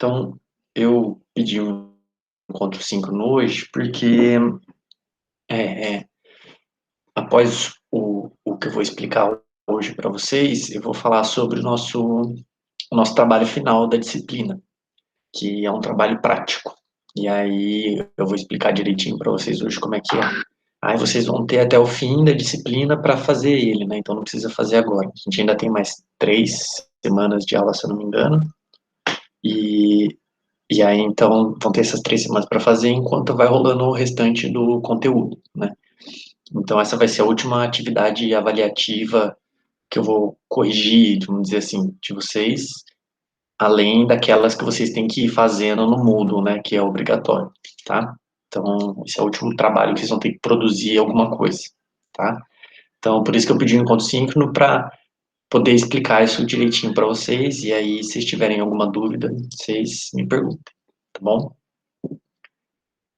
Então, eu pedi um encontro síncrono hoje porque, é, é, após o que eu vou explicar hoje para vocês, eu vou falar sobre o nosso trabalho final da disciplina, que é um trabalho prático. E aí eu vou explicar direitinho para vocês hoje como é que é. Aí vocês vão ter até o fim da disciplina para fazer ele, né? Então não precisa fazer agora. A gente ainda tem mais 3 semanas de aula, se eu não me engano. E E aí, então, vão ter essas 3 semanas para fazer enquanto vai rolando o restante do conteúdo, né? Então, essa vai ser a última atividade avaliativa que eu vou corrigir, vamos dizer assim, de vocês, além daquelas que vocês têm que ir fazendo no Moodle, né? Que é obrigatório, tá? Então, esse é o último trabalho que vocês vão ter que produzir alguma coisa, tá? Então, por isso que eu pedi um encontro síncrono para poder explicar isso direitinho para vocês, e aí, se tiverem alguma dúvida, vocês me perguntem, tá bom?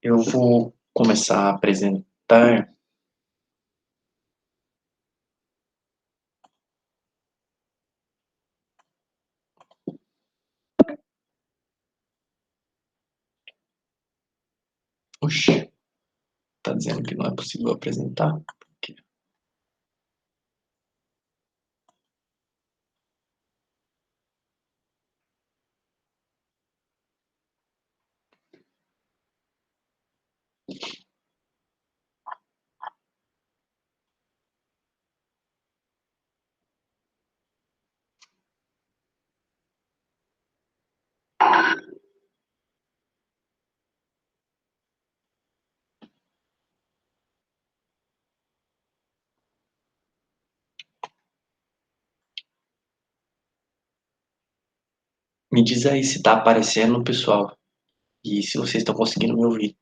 Eu vou começar a apresentar. Oxi, tá dizendo que não é possível apresentar? Me diz aí se tá aparecendo, pessoal, e se vocês estão conseguindo me ouvir.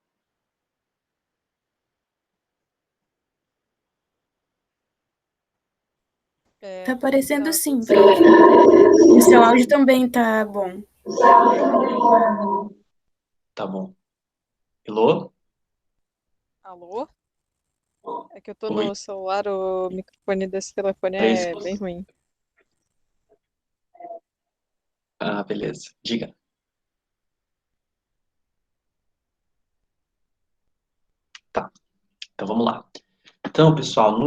Tá É, aparecendo tá tudo sim, certo. prof. E o seu áudio também tá bom. Tá bom. Elô? Alô? É que eu tô Oi? no celular, o microfone desse telefone Três. é bem ruim. Ah, beleza. Diga. Tá. Então vamos lá. Então, pessoal,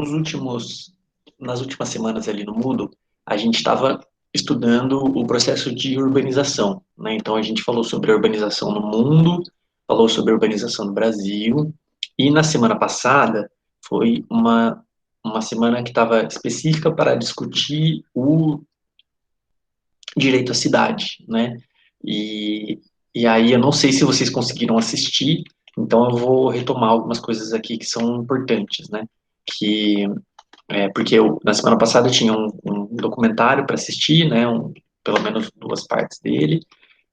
nas últimas semanas ali no Moodle, a gente estava estudando o processo de urbanização, né? Então a gente falou sobre a urbanização no mundo, falou sobre a urbanização no Brasil, e na semana passada foi uma semana que estava específica para discutir o direito à cidade, né? E, e aí eu não sei se vocês conseguiram assistir, então eu vou retomar algumas coisas aqui que são importantes, né? Que porque na semana passada eu tinha um documentário para assistir, né, pelo menos 2 partes dele,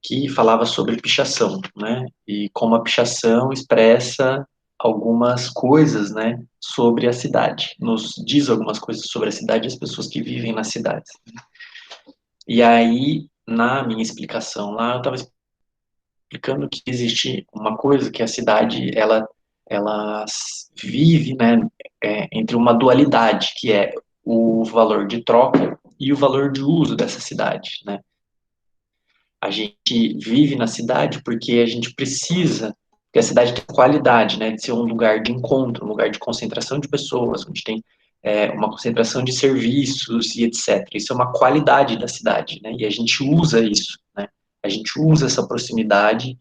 que falava sobre pichação, né, e como a pichação expressa algumas coisas, né, sobre a cidade, nos diz algumas coisas sobre a cidade e as pessoas que vivem nas cidades. E aí, na minha explicação lá, eu estava explicando que existe uma coisa que a cidade, ela vive, né, entre uma dualidade, que é o valor de troca e o valor de uso dessa cidade, né? A gente vive na cidade porque a gente precisa que a cidade tenha qualidade, né, de ser um lugar de encontro, um lugar de concentração de pessoas, onde tem uma concentração de serviços e etc. Isso é uma qualidade da cidade, né? E a gente usa isso, né? A gente usa essa proximidade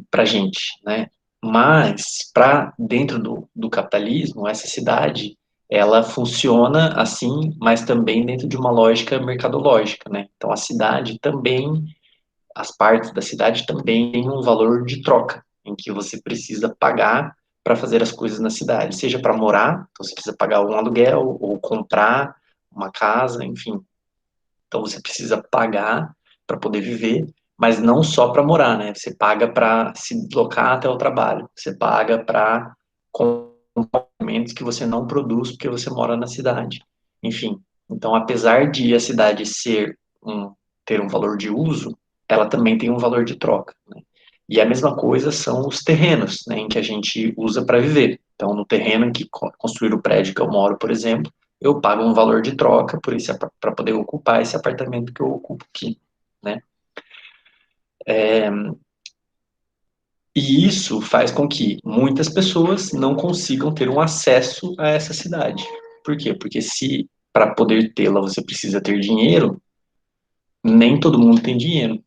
para gente, né? Mas para dentro do capitalismo, essa cidade ela funciona assim, mas também dentro de uma lógica mercadológica, né? Então a cidade também, as partes da cidade também têm um valor de troca, em que você precisa pagar para fazer as coisas na cidade, seja para morar, então você precisa pagar um aluguel ou comprar uma casa, enfim. Então você precisa pagar para poder viver, mas não só para morar, né? Você paga para se deslocar até o trabalho, você paga para componentes que você não produz porque você mora na cidade. Enfim, então apesar de a cidade ter um valor de uso, ela também tem um valor de troca, né? E a mesma coisa são os terrenos, né, em que a gente usa para viver. Então, no terreno em que construir o prédio que eu moro, por exemplo, eu pago um valor de troca por esse para poder ocupar esse apartamento que eu ocupo aqui, né? E isso faz com que muitas pessoas não consigam ter um acesso a essa cidade. Por quê? Porque se para poder tê-la você precisa ter dinheiro, nem todo mundo tem dinheiro.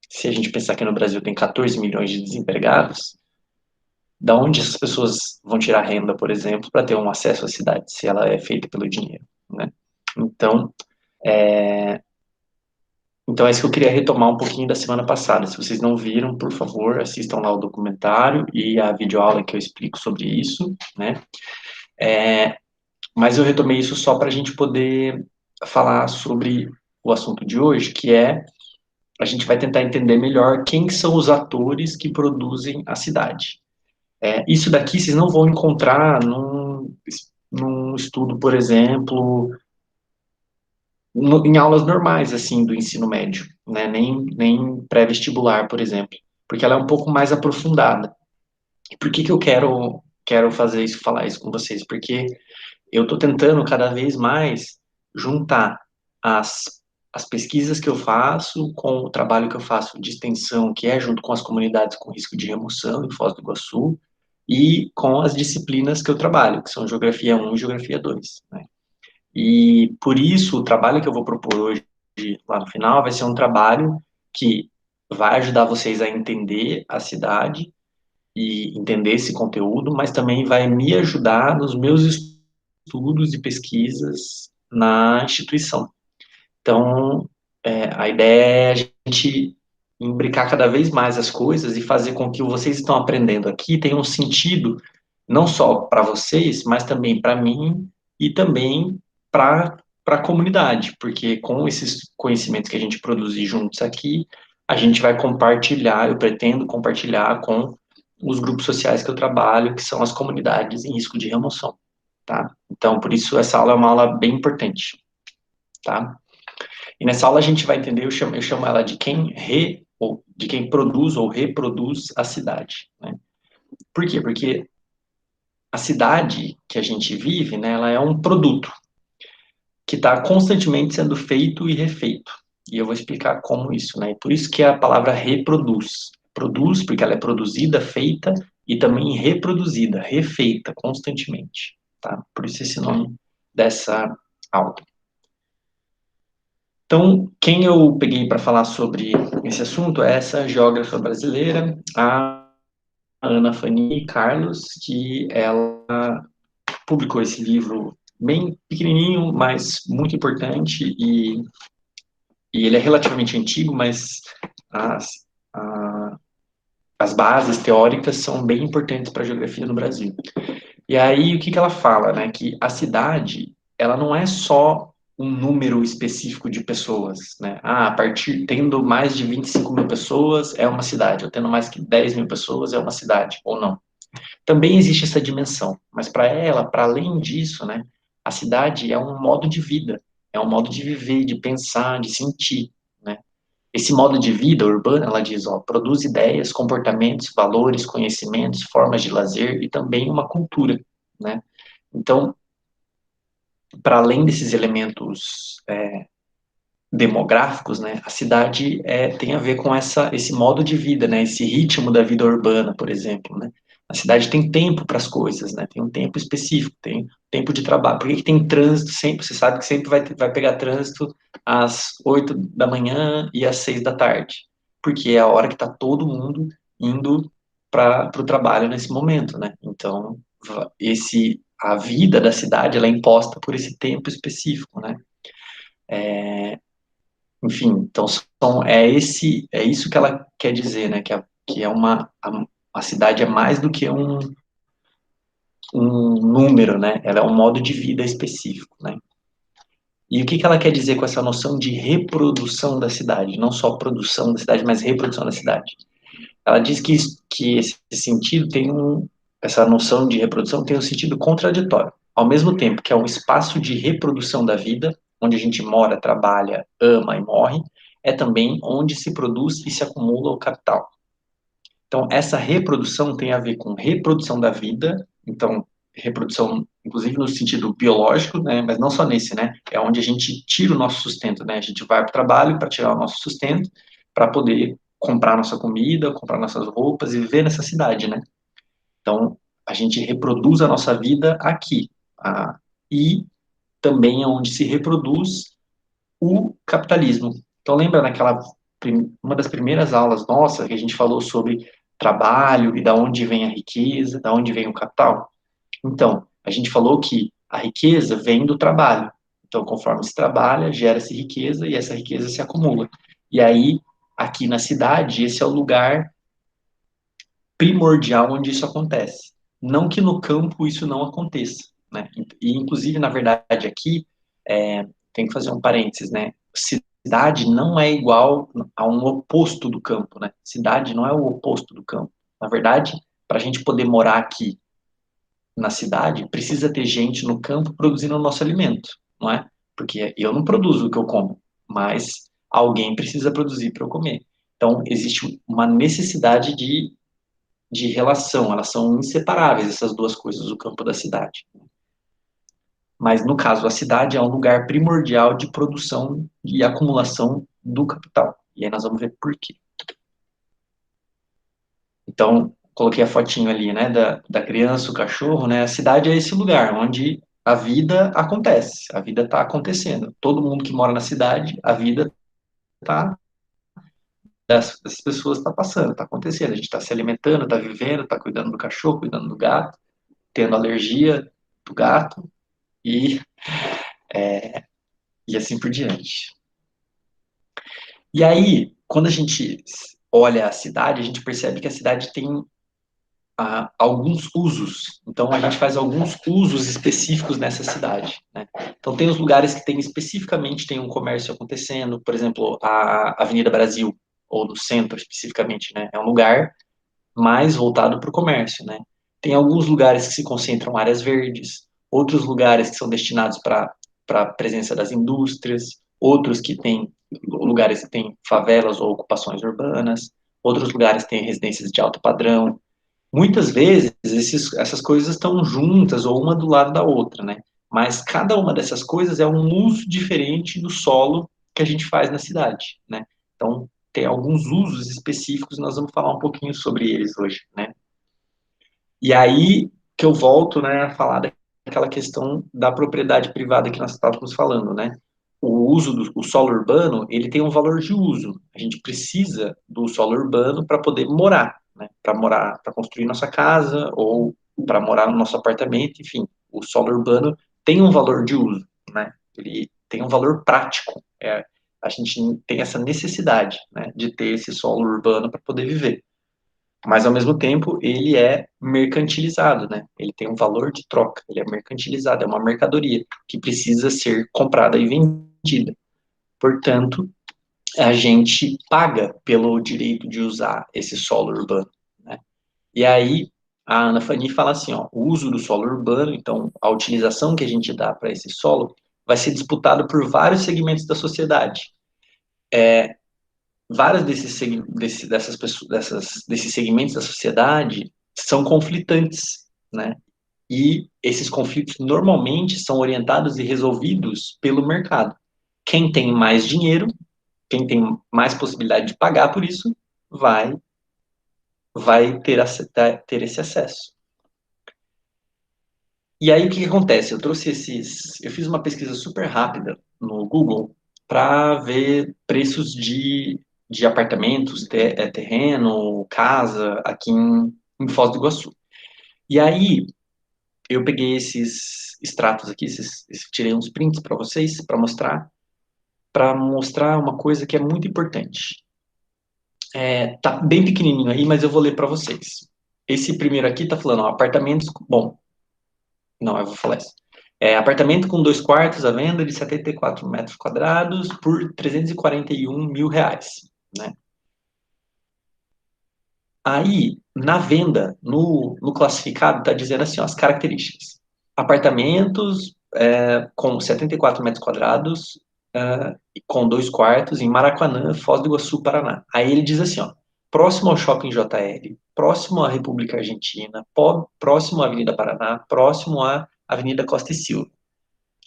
Se a gente pensar que no Brasil tem 14 milhões de desempregados, da onde essas pessoas vão tirar renda, por exemplo, para ter um acesso à cidade, se ela é feita pelo dinheiro, né? Então, então é isso que eu queria retomar um pouquinho da semana passada. Se vocês não viram, por favor, assistam lá o documentário e a videoaula que eu explico sobre isso, né? Mas eu retomei isso só para a gente poder falar sobre o assunto de hoje, que é a gente vai tentar entender melhor quem são os atores que produzem a cidade. Isso daqui vocês não vão encontrar num estudo, por exemplo, em aulas normais, assim, do ensino médio, né? Nem pré-vestibular, por exemplo, porque ela é um pouco mais aprofundada. E por que que eu quero fazer isso, falar isso com vocês? Porque eu estou tentando cada vez mais juntar as, as pesquisas que eu faço com o trabalho que eu faço de extensão, que é junto com as comunidades com risco de remoção em Foz do Iguaçu, e com as disciplinas que eu trabalho, que são Geografia 1 e Geografia 2, né? E por isso o trabalho que eu vou propor hoje, lá no final, vai ser um trabalho que vai ajudar vocês a entender a cidade e entender esse conteúdo, mas também vai me ajudar nos meus estudos e pesquisas na instituição. Então, a ideia é a gente imbricar cada vez mais as coisas e fazer com que o que vocês estão aprendendo aqui tenha um sentido não só para vocês, mas também para mim e também para a comunidade, porque com esses conhecimentos que a gente produzir juntos aqui, a gente vai compartilhar, eu pretendo compartilhar com os grupos sociais que eu trabalho, que são as comunidades em risco de remoção, tá? Então, por isso, essa aula é uma aula bem importante, tá? E nessa aula a gente vai entender, eu chamo ela de ou de quem produz ou reproduz a cidade, né? Por quê? Porque a cidade que a gente vive, né, ela é um produto que está constantemente sendo feito e refeito. E eu vou explicar como isso, né? E por isso que a palavra reproduz. Produz porque ela é produzida, feita e também reproduzida, refeita constantemente, tá? Por isso esse nome dessa aula. Então, quem eu peguei para falar sobre esse assunto é essa geógrafa brasileira, a Ana Fani Carlos, que ela publicou esse livro bem pequenininho, mas muito importante, e ele é relativamente antigo, mas as, a, as bases teóricas são bem importantes para a geografia no Brasil. E aí, o que que ela fala, né? Que a cidade, ela não é só um número específico de pessoas, né? Ah, a partir, tendo mais de 25 mil pessoas é uma cidade, ou tendo mais que 10 mil pessoas é uma cidade, ou não. Também existe essa dimensão, mas para ela, para além disso, né? A cidade é um modo de vida, é um modo de viver, de pensar, de sentir, né? Esse modo de vida urbana, ela diz, ó, produz ideias, comportamentos, valores, conhecimentos, formas de lazer e também uma cultura, né? Então, para além desses elementos demográficos, né, a cidade tem a ver com esse modo de vida, né, esse ritmo da vida urbana, por exemplo, né? A cidade tem tempo para as coisas, né? Tem um tempo específico, tem tempo de trabalho. Por que que tem trânsito sempre? Você sabe que sempre vai pegar trânsito às 8 da manhã e às 6 da tarde, porque é a hora que está todo mundo indo para o trabalho nesse momento, né? Então, a vida da cidade ela é imposta por esse tempo específico, né? Enfim, então é isso que ela quer dizer, né? Que é a cidade é mais do que um número, né? Ela é um modo de vida específico, né? E o que que ela quer dizer com essa noção de reprodução da cidade? Não só produção da cidade, mas reprodução da cidade. Ela diz que esse sentido essa noção de reprodução tem um sentido contraditório. Ao mesmo tempo que é um espaço de reprodução da vida, onde a gente mora, trabalha, ama e morre, é também onde se produz e se acumula o capital. Então, essa reprodução tem a ver com reprodução da vida, então, reprodução, inclusive no sentido biológico, né, mas não só nesse, né, é onde a gente tira o nosso sustento, né, a gente vai para o trabalho para tirar o nosso sustento, para poder comprar nossa comida, comprar nossas roupas e viver nessa cidade, né? Então, a gente reproduz a nossa vida aqui. E também é onde se reproduz o capitalismo. Então, lembra uma das primeiras aulas nossas que a gente falou sobre trabalho e da onde vem a riqueza, da onde vem o capital? Então, a gente falou que a riqueza vem do trabalho. Então, conforme se trabalha, gera-se riqueza e essa riqueza se acumula. E aí, aqui na cidade, esse é o lugar primordial onde isso acontece. Não que no campo isso não aconteça, né? E, inclusive, na verdade, aqui, tem que fazer um parênteses, né? Cidade não é igual a um oposto do campo, né? Cidade não é o oposto do campo. Na verdade, para a gente poder morar aqui na cidade, precisa ter gente no campo produzindo o nosso alimento, não é? Porque eu não produzo o que eu como, mas alguém precisa produzir para eu comer. Então, existe uma necessidade de relação, elas são inseparáveis, essas duas coisas, o campo da cidade. Mas, no caso, a cidade é um lugar primordial de produção e acumulação do capital. E aí nós vamos ver por quê. Então, coloquei a fotinho ali, né, da criança, o cachorro, né? A cidade é esse lugar onde a vida acontece, a vida está acontecendo. Todo mundo que mora na cidade, a vida tá, das pessoas está passando, está acontecendo. A gente está se alimentando, está vivendo, está cuidando do cachorro, cuidando do gato, tendo alergia do gato e, e assim por diante. E aí, quando a gente olha a cidade, a gente percebe que a cidade tem alguns usos. Então, a gente faz alguns usos específicos nessa cidade, né? Então, tem os lugares que tem especificamente tem um comércio acontecendo, por exemplo, a Avenida Brasil, ou no centro especificamente, né? É um lugar mais voltado para o comércio, né? Tem alguns lugares que se concentram áreas verdes, outros lugares que são destinados para a presença das indústrias, outros que têm lugares que têm favelas ou ocupações urbanas, outros lugares que têm residências de alto padrão. Muitas vezes essas coisas estão juntas ou uma do lado da outra, né? Mas cada uma dessas coisas é um uso diferente do solo que a gente faz na cidade, né? Então, tem alguns usos específicos e nós vamos falar um pouquinho sobre eles hoje, né? E aí que eu volto, né, a falar daquela questão da propriedade privada que nós estávamos falando, né? O uso do solo urbano, ele tem um valor de uso. A gente precisa do solo urbano para poder morar, né? Para morar, para construir nossa casa ou para morar no nosso apartamento, enfim. O solo urbano tem um valor de uso, né? Ele tem um valor prático. A gente tem essa necessidade, né, de ter esse solo urbano para poder viver. Mas, ao mesmo tempo, ele é mercantilizado, né? Ele tem um valor de troca, ele é mercantilizado, é uma mercadoria que precisa ser comprada e vendida. Portanto, a gente paga pelo direito de usar esse solo urbano, né? E aí, a Ana Fani fala assim, ó, o uso do solo urbano, então, a utilização que a gente dá para esse solo vai ser disputado por vários segmentos da sociedade. Vários desses segmentos da sociedade são conflitantes, né? E esses conflitos normalmente são orientados e resolvidos pelo mercado. Quem tem mais dinheiro, quem tem mais possibilidade de pagar por isso, vai ter esse acesso. E aí o que acontece? Eu fiz uma pesquisa super rápida no Google para ver preços de apartamentos, terreno, casa aqui em Foz do Iguaçu. E aí eu peguei esses extratos aqui, tirei uns prints para vocês para mostrar uma coisa que é muito importante. Tá bem pequenininho aí, mas eu vou ler para vocês. Esse primeiro aqui tá falando, ó, apartamentos, bom, não, eu vou falar isso. Apartamento com 2 quartos à venda de 74 metros quadrados por 341 mil reais, né? Aí, na venda, no classificado, está dizendo assim, ó, as características. Apartamentos com 74 metros quadrados, com 2 quartos, em Maracanã, Foz do Iguaçu, Paraná. Aí ele diz assim, ó, próximo ao Shopping JL, próximo à República Argentina, próximo à Avenida Paraná, próximo à Avenida Costa e Silva.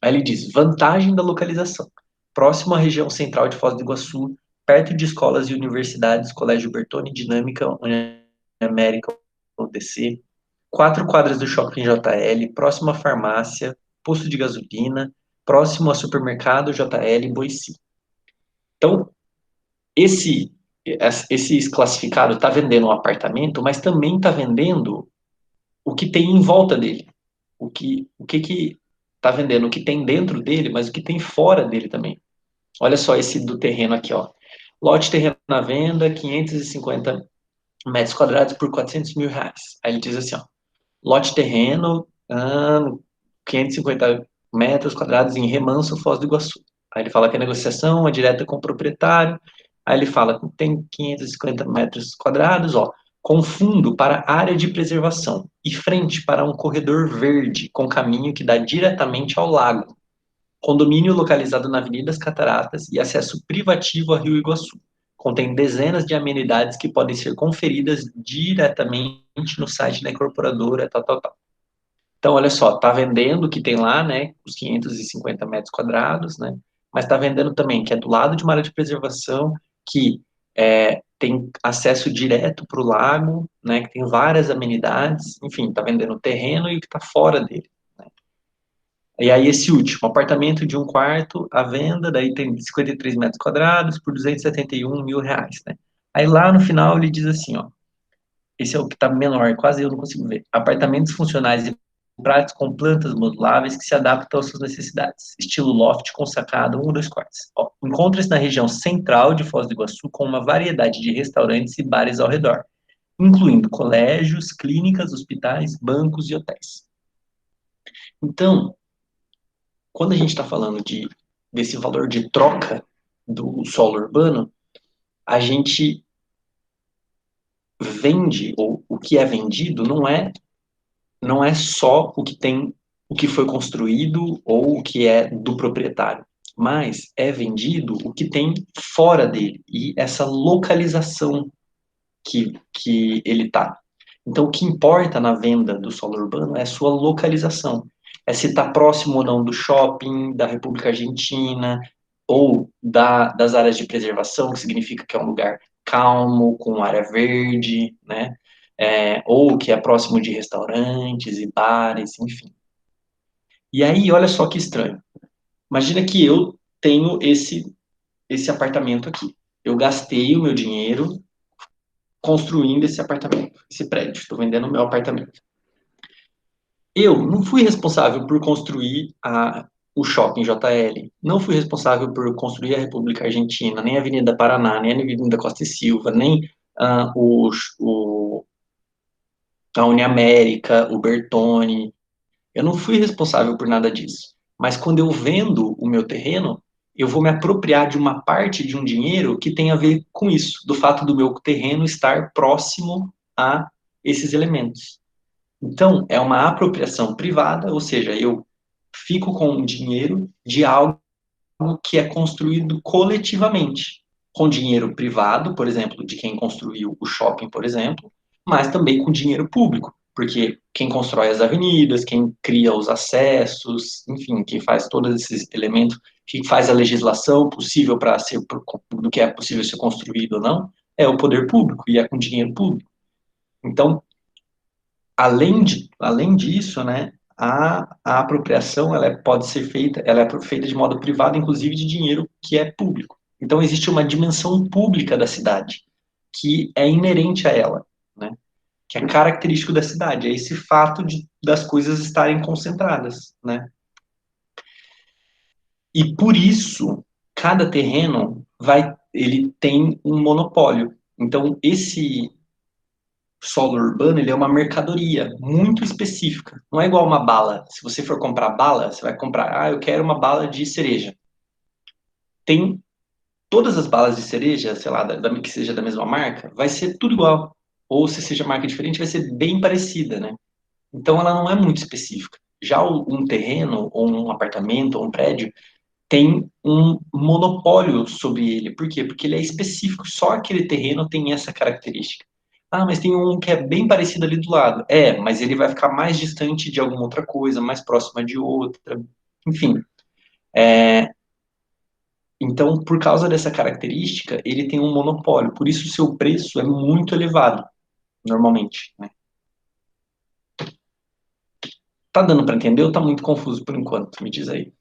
Aí ele diz, vantagem da localização. Próximo à região central de Foz do Iguaçu, perto de escolas e universidades, Colégio Bertone, Dinâmica, América, UDC, 4 quadras do Shopping JL, próximo à farmácia, posto de gasolina, próximo ao supermercado JL Boici. Então, esse classificado está vendendo um apartamento, mas também está vendendo o que tem em volta dele. O que está vendendo, o que tem dentro dele, mas o que tem fora dele também. Olha só esse do terreno aqui, ó. Lote terreno à venda, 550 metros quadrados por 400 mil reais. Aí ele diz assim, ó, lote terreno, 550 metros quadrados em Remanso, Foz do Iguaçu. Aí ele fala que a negociação é direta com o proprietário. Aí ele fala que tem 550 metros quadrados, ó, com fundo para área de preservação e frente para um corredor verde com caminho que dá diretamente ao lago. Condomínio localizado na Avenida das Cataratas e acesso privativo a Rio Iguaçu. Contém dezenas de amenidades que podem ser conferidas diretamente no site da incorporadora, tal. Então, olha só, tá vendendo o que tem lá, né, os 550 metros quadrados, né, mas tá vendendo também que é do lado de uma área de preservação, que tem acesso direto para o lago, né, que tem várias amenidades, enfim, tá vendendo o terreno e o que tá fora dele. E aí esse último, apartamento de um quarto à venda, daí tem 53 metros quadrados por 271 mil reais, né? Aí lá no final ele diz assim, ó, esse é o que está menor, quase eu não consigo ver. Apartamentos funcionais e práticos com plantas moduláveis que se adaptam às suas necessidades. Estilo loft com sacada, 1 ou 2 quartos. Encontra-se na região central de Foz do Iguaçu com uma variedade de restaurantes e bares ao redor, incluindo colégios, clínicas, hospitais, bancos e hotéis. Então, quando a gente está falando desse valor de troca do solo urbano, a gente vende, ou o que é vendido não é só o que tem, o que foi construído ou o que é do proprietário, mas é vendido o que tem fora dele e essa localização que ele está. Então, o que importa na venda do solo urbano é a sua localização. É se está próximo ou não do shopping, da República Argentina, ou das áreas de preservação, que significa que é um lugar calmo, com área verde, né? Ou que é próximo de restaurantes e bares, enfim. E aí, olha só que estranho. Imagina que eu tenho esse apartamento aqui. Eu gastei o meu dinheiro construindo esse apartamento, esse prédio. Estou vendendo o meu apartamento. Eu não fui responsável por construir o Shopping JL, não fui responsável por construir a República Argentina, nem a Avenida Paraná, nem a Avenida Costa e Silva, nem ah, a Uniamérica, o Bertone. Eu não fui responsável por nada disso. Mas quando eu vendo o meu terreno, eu vou me apropriar de uma parte de um dinheiro que tem a ver com isso, do fato do meu terreno estar próximo a esses elementos. Então, é uma apropriação privada, ou seja, eu fico com o dinheiro de algo que é construído coletivamente, com dinheiro privado, por exemplo, de quem construiu o shopping, por exemplo, mas também com dinheiro público, porque quem constrói as avenidas, quem cria os acessos, enfim, quem faz todos esses elementos, que faz a legislação possível para ser do que é possível ser construído ou não, é o poder público e é com dinheiro público. Então, além disso, né, a apropriação pode ser feita, ela é feita de modo privado, inclusive de dinheiro que é público. Então existe uma dimensão pública da cidade que é inerente a ela, né, que é característico da cidade, é esse fato das coisas estarem concentradas, né. E por isso cada terreno ele tem um monopólio. Então esse solo urbano, ele é uma mercadoria muito específica. Não é igual uma bala. Se você for comprar bala, você vai comprar, eu quero uma bala de cereja. Tem todas as balas de cereja, sei lá, que seja da mesma marca, vai ser tudo igual. Ou se seja marca diferente, vai ser bem parecida, né? Então ela não é muito específica. Já um terreno, ou um apartamento, ou um prédio, tem um monopólio sobre ele. Por quê? Porque ele é específico. Só aquele terreno tem essa característica. Ah, mas tem um que é bem parecido ali do lado. Mas ele vai ficar mais distante de alguma outra coisa, mais próxima de outra. Enfim, Então, por causa dessa característica, ele tem um monopólio. Por isso, o seu preço é muito elevado, normalmente, né? Tá dando para entender ou tá muito confuso por enquanto? Me diz aí.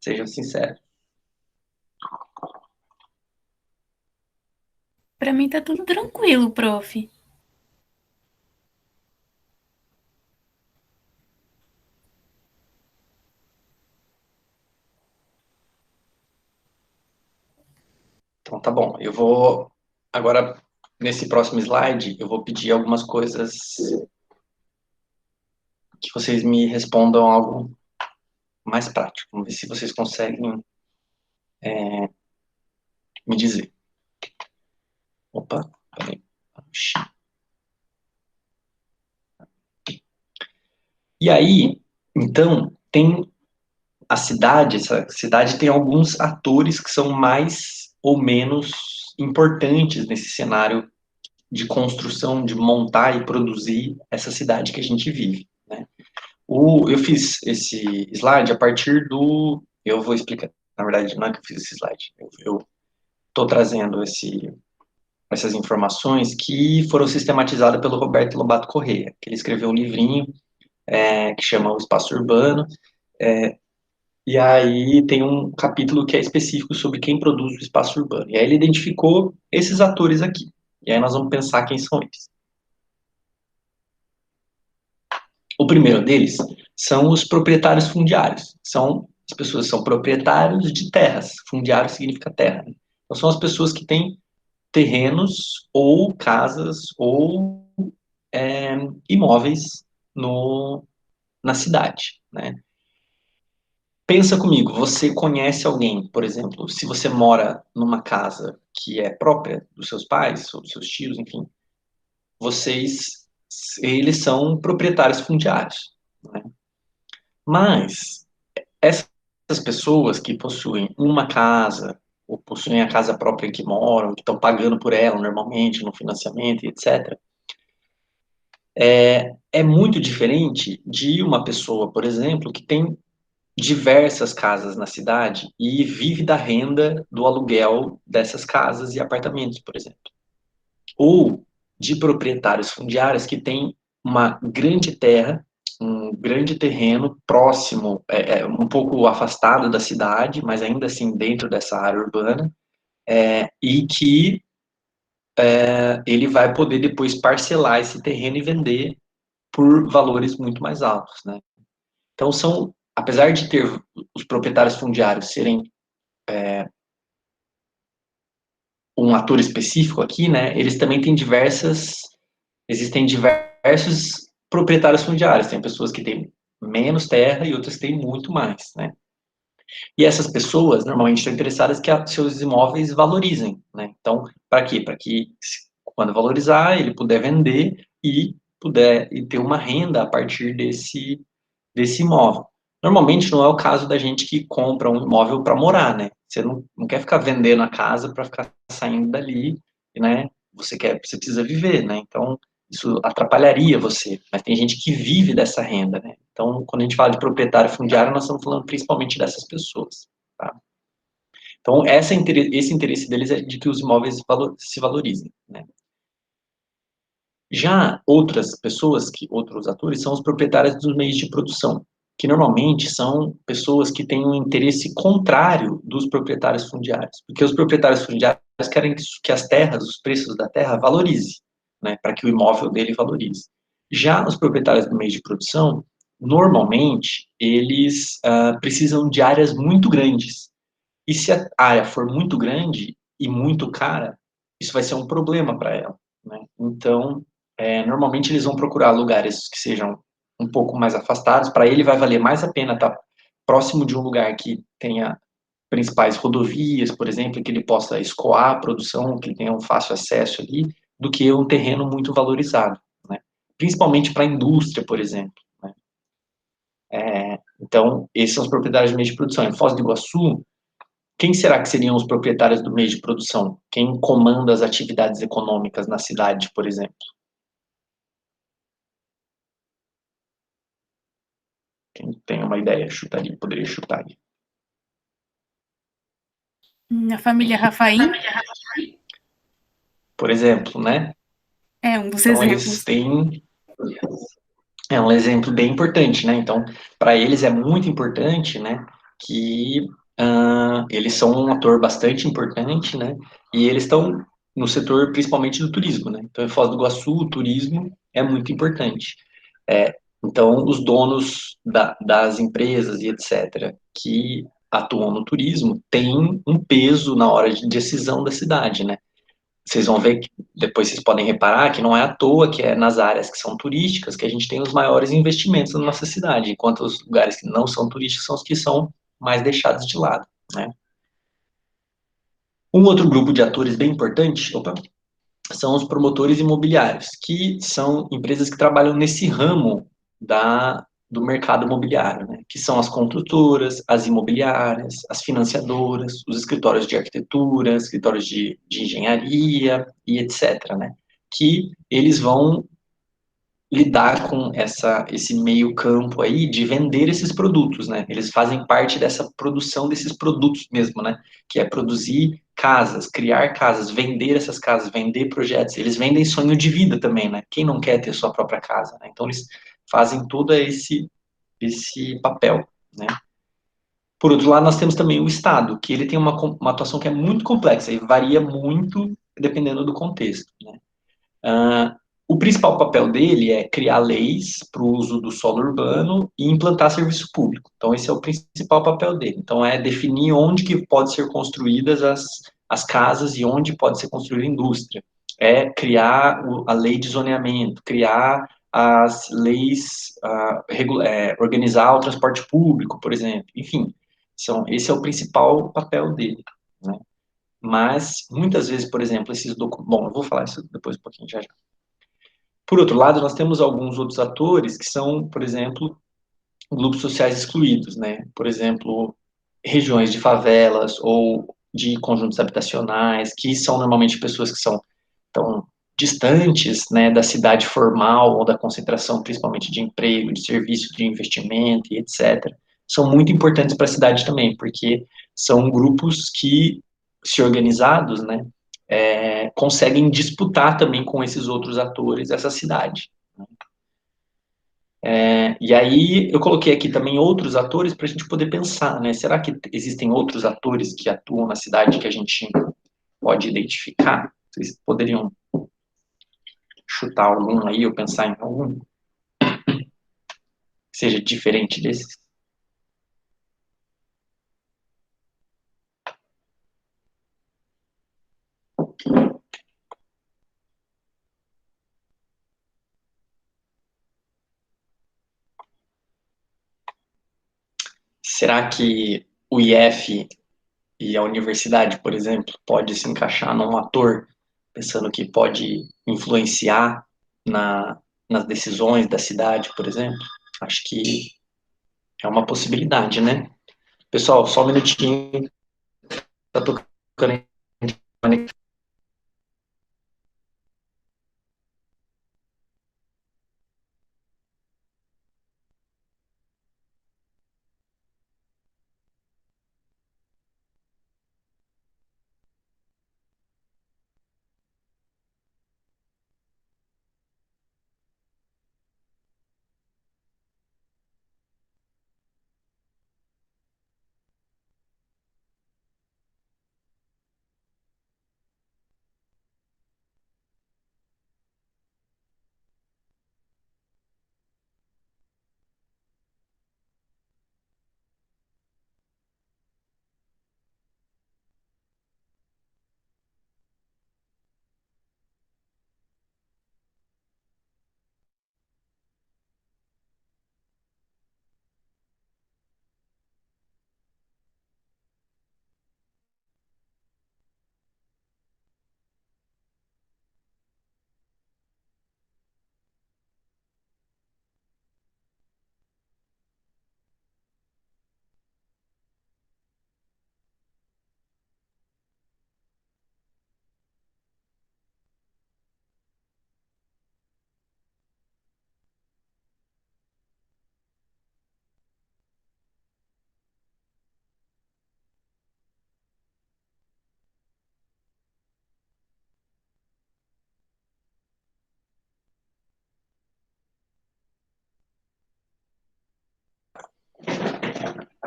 Seja sincero. Pra mim tá tudo tranquilo, prof. Então, tá bom. Eu vou agora, nesse próximo slide, eu vou pedir algumas coisas que vocês me respondam algo mais prático. Vamos ver se vocês conseguem me dizer. Opa, peraí. E aí, então, tem a cidade, essa cidade tem alguns atores que são mais ou menos importantes nesse cenário de construção, de montar e produzir essa cidade que a gente vive, né? Eu fiz esse slide a partir do... Eu vou explicar. Na verdade, não é que eu fiz esse slide. Eu estou trazendo essas informações que foram sistematizadas pelo Roberto Lobato Corrêa, que ele escreveu um livrinho que chama O Espaço Urbano, e aí tem um capítulo que é específico sobre quem produz o espaço urbano. E aí ele identificou esses atores aqui. E aí nós vamos pensar quem são eles. O primeiro deles são os proprietários fundiários. São as pessoas que são proprietários de terras. Fundiário significa terra. Então são as pessoas que têm terrenos ou casas ou imóveis na cidade, né? Pensa comigo, você conhece alguém, por exemplo, se você mora numa casa que é própria dos seus pais ou dos seus tios, enfim, vocês, eles são proprietários fundiários, né? Mas essas pessoas que possuem uma casa ou possuem a casa própria em que moram, que estão pagando por ela normalmente no financiamento, etc., é muito diferente de uma pessoa, por exemplo, que tem diversas casas na cidade e vive da renda do aluguel dessas casas e apartamentos, por exemplo. Ou de proprietários fundiários que têm uma grande terra, um grande terreno próximo, um pouco afastado da cidade, mas ainda assim dentro dessa área urbana, e que ele vai poder depois parcelar esse terreno e vender por valores muito mais altos, né? Então apesar de ter os proprietários fundiários serem um ator específico aqui, né, eles também têm existem diversos proprietários fundiários, tem pessoas que têm menos terra e outras que têm muito mais, né. E essas pessoas normalmente estão interessadas que seus imóveis valorizem, né. Então, para quê? Para que quando valorizar, ele puder vender e ter uma renda a partir desse imóvel. Normalmente não é o caso da gente que compra um imóvel para morar, né? Você não quer ficar vendendo a casa para ficar saindo dali, né? Você precisa viver, né? Então, isso atrapalharia você. Mas tem gente que vive dessa renda, né? Então, quando a gente fala de proprietário fundiário, nós estamos falando principalmente dessas pessoas, tá? Então, esse interesse deles é de que os imóveis se valorizem, né? Já outras pessoas, outros atores, são os proprietários dos meios de produção, que normalmente são pessoas que têm um interesse contrário dos proprietários fundiários, porque os proprietários fundiários querem que as terras, os preços da terra valorizem, né, para que o imóvel dele valorize. Já os proprietários do meio de produção, normalmente, eles precisam de áreas muito grandes. E se a área for muito grande e muito cara, isso vai ser um problema para ela, né? Então, normalmente eles vão procurar lugares que sejam um pouco mais afastados. Para ele vai valer mais a pena estar próximo de um lugar que tenha principais rodovias, por exemplo, que ele possa escoar a produção, que ele tenha um fácil acesso ali, do que um terreno muito valorizado, né? Principalmente para a indústria, por exemplo, né? Então, esses são os proprietários de meios de produção. Em Foz do Iguaçu, quem será que seriam os proprietários do meio de produção? Quem comanda as atividades econômicas na cidade, por exemplo? Quem tem uma ideia, chutaria, poderia chutar aí. A família Rafaim Por exemplo, né? é um dos Então eles exemplos. têm é um exemplo bem importante, né? Então, para eles é muito importante, né, que eles são um ator bastante importante, né? E eles estão no setor principalmente do turismo, né? Então, em Foz do Iguaçu, o turismo é muito importante. É, então, os donos das empresas e etc., que atuam no turismo têm um peso na hora de decisão da cidade, né? Vocês vão ver que depois vocês podem reparar que não é à toa que é nas áreas que são turísticas que a gente tem os maiores investimentos na nossa cidade, enquanto os lugares que não são turísticos são os que são mais deixados de lado, né? Um outro grupo de atores bem importante, são os promotores imobiliários, que são empresas que trabalham nesse ramo do mercado imobiliário, né? Que são as construtoras, as imobiliárias, as financiadoras, os escritórios de arquitetura, escritórios de engenharia e etc., né? Que eles vão lidar com esse meio campo aí de vender esses produtos, né? Eles fazem parte dessa produção desses produtos mesmo, né? Que é produzir casas, criar casas, vender essas casas, vender projetos. Eles vendem sonho de vida também, né? Quem não quer ter sua própria casa, né? Então eles fazem todo esse papel, né? Por outro lado, nós temos também o Estado, que ele tem uma atuação que é muito complexa e varia muito dependendo do contexto, né? Uh, o principal papel dele é criar leis para o uso do solo urbano e implantar serviço público. Então, esse é o principal papel dele. Então, é definir onde que pode ser construídas as casas e onde pode ser construída a indústria. É criar a lei de zoneamento, criar as leis, organizar o transporte público, por exemplo. Enfim, esse é o principal papel dele, né? Mas, muitas vezes, por exemplo, esses documentos... Bom, eu vou falar isso depois um pouquinho, já já. Por outro lado, nós temos alguns outros atores que são, por exemplo, grupos sociais excluídos, né? Por exemplo, regiões de favelas ou de conjuntos habitacionais, que são normalmente pessoas que são tão distantes, né, da cidade formal ou da concentração, principalmente de emprego, de serviço, de investimento e etc. São muito importantes para a cidade também, porque são grupos que, se organizados, né, conseguem disputar também com esses outros atores essa cidade. E aí eu coloquei aqui também outros atores para a gente poder pensar, né? Será que existem outros atores que atuam na cidade que a gente pode identificar? Vocês poderiam chutar algum aí ou pensar em algum que seja diferente desses? Será que o IF e a universidade, por exemplo, pode se encaixar num ator, pensando que pode influenciar nas decisões da cidade, por exemplo? Acho que é uma possibilidade, né? Pessoal, só um minutinho, tá tocando aí.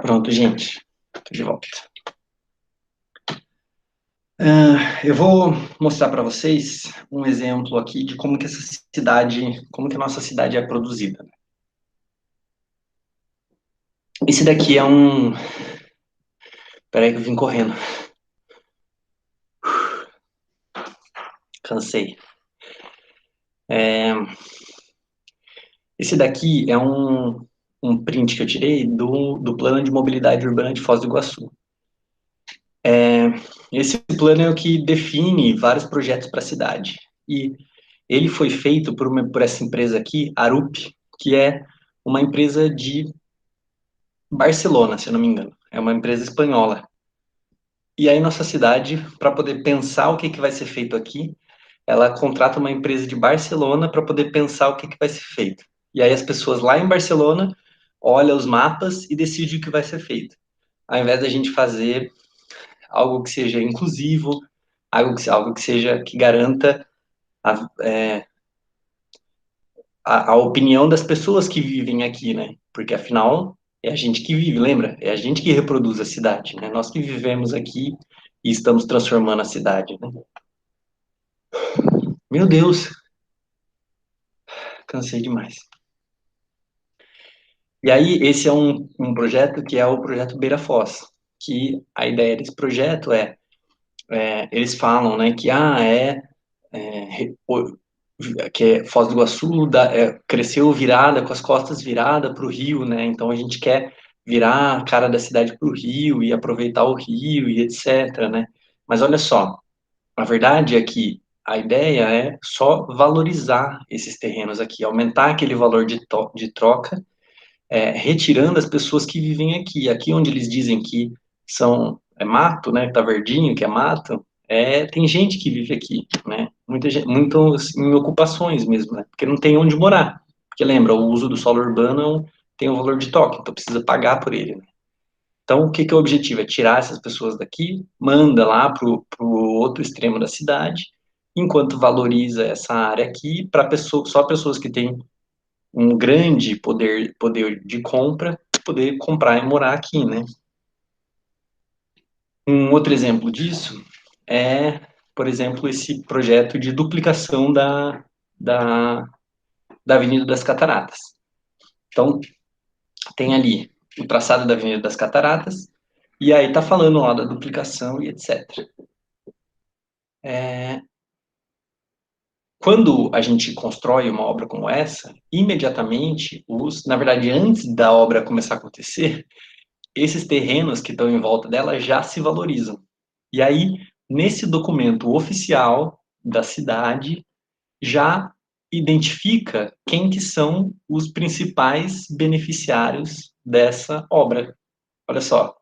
Pronto, gente. Tô de volta. Eu vou mostrar para vocês um exemplo aqui de como que como que a nossa cidade é produzida. Esse daqui é um... Peraí que eu vim correndo. Cansei. Esse daqui é um print que eu tirei do Plano de Mobilidade Urbana de Foz do Iguaçu. Esse plano é o que define vários projetos para a cidade. E ele foi feito por essa empresa aqui, Arup, que é uma empresa de Barcelona, se eu não me engano. É uma empresa espanhola. E aí nossa cidade, para poder pensar o que vai ser feito aqui, ela contrata uma empresa de Barcelona para poder pensar o que vai ser feito. E aí as pessoas lá em Barcelona olham os mapas e decidem o que vai ser feito. Ao invés da gente fazer algo que seja inclusivo, algo que seja, que garanta a opinião das pessoas que vivem aqui, né? Porque afinal é a gente que vive, lembra? É a gente que reproduz a cidade, né? Nós que vivemos aqui e estamos transformando a cidade, né? Meu Deus, cansei demais. E aí esse é um projeto que é o projeto Beira Foz, que a ideia desse projeto eles falam, né, que que é Foz do Iguaçu cresceu virada, com as costas viradas para o rio, né? Então a gente quer virar a cara da cidade para o rio e aproveitar o rio e etc, né? Mas olha só, a verdade é que a ideia é só valorizar esses terrenos aqui, aumentar aquele valor de troca, retirando as pessoas que vivem aqui. Aqui onde eles dizem que é mato, né? Tá verdinho, que é mato, tem gente que vive aqui, né? Muita gente, muitos em ocupações mesmo, né? Porque não tem onde morar. Porque lembra, o uso do solo urbano tem um valor de toque, então precisa pagar por ele, né? Então, o que é o objetivo? É tirar essas pessoas daqui, manda lá pro outro extremo da cidade, enquanto valoriza essa área aqui para só pessoas que têm um grande poder de compra, poder comprar e morar aqui, né? Um outro exemplo disso é, por exemplo, esse projeto de duplicação da, da Avenida das Cataratas. Então, tem ali o traçado da Avenida das Cataratas, e aí tá falando lá da duplicação e etc. Quando a gente constrói uma obra como essa, imediatamente, na verdade, antes da obra começar a acontecer, esses terrenos que estão em volta dela já se valorizam. E aí, nesse documento oficial da cidade, já identifica quem que são os principais beneficiários dessa obra. Olha só,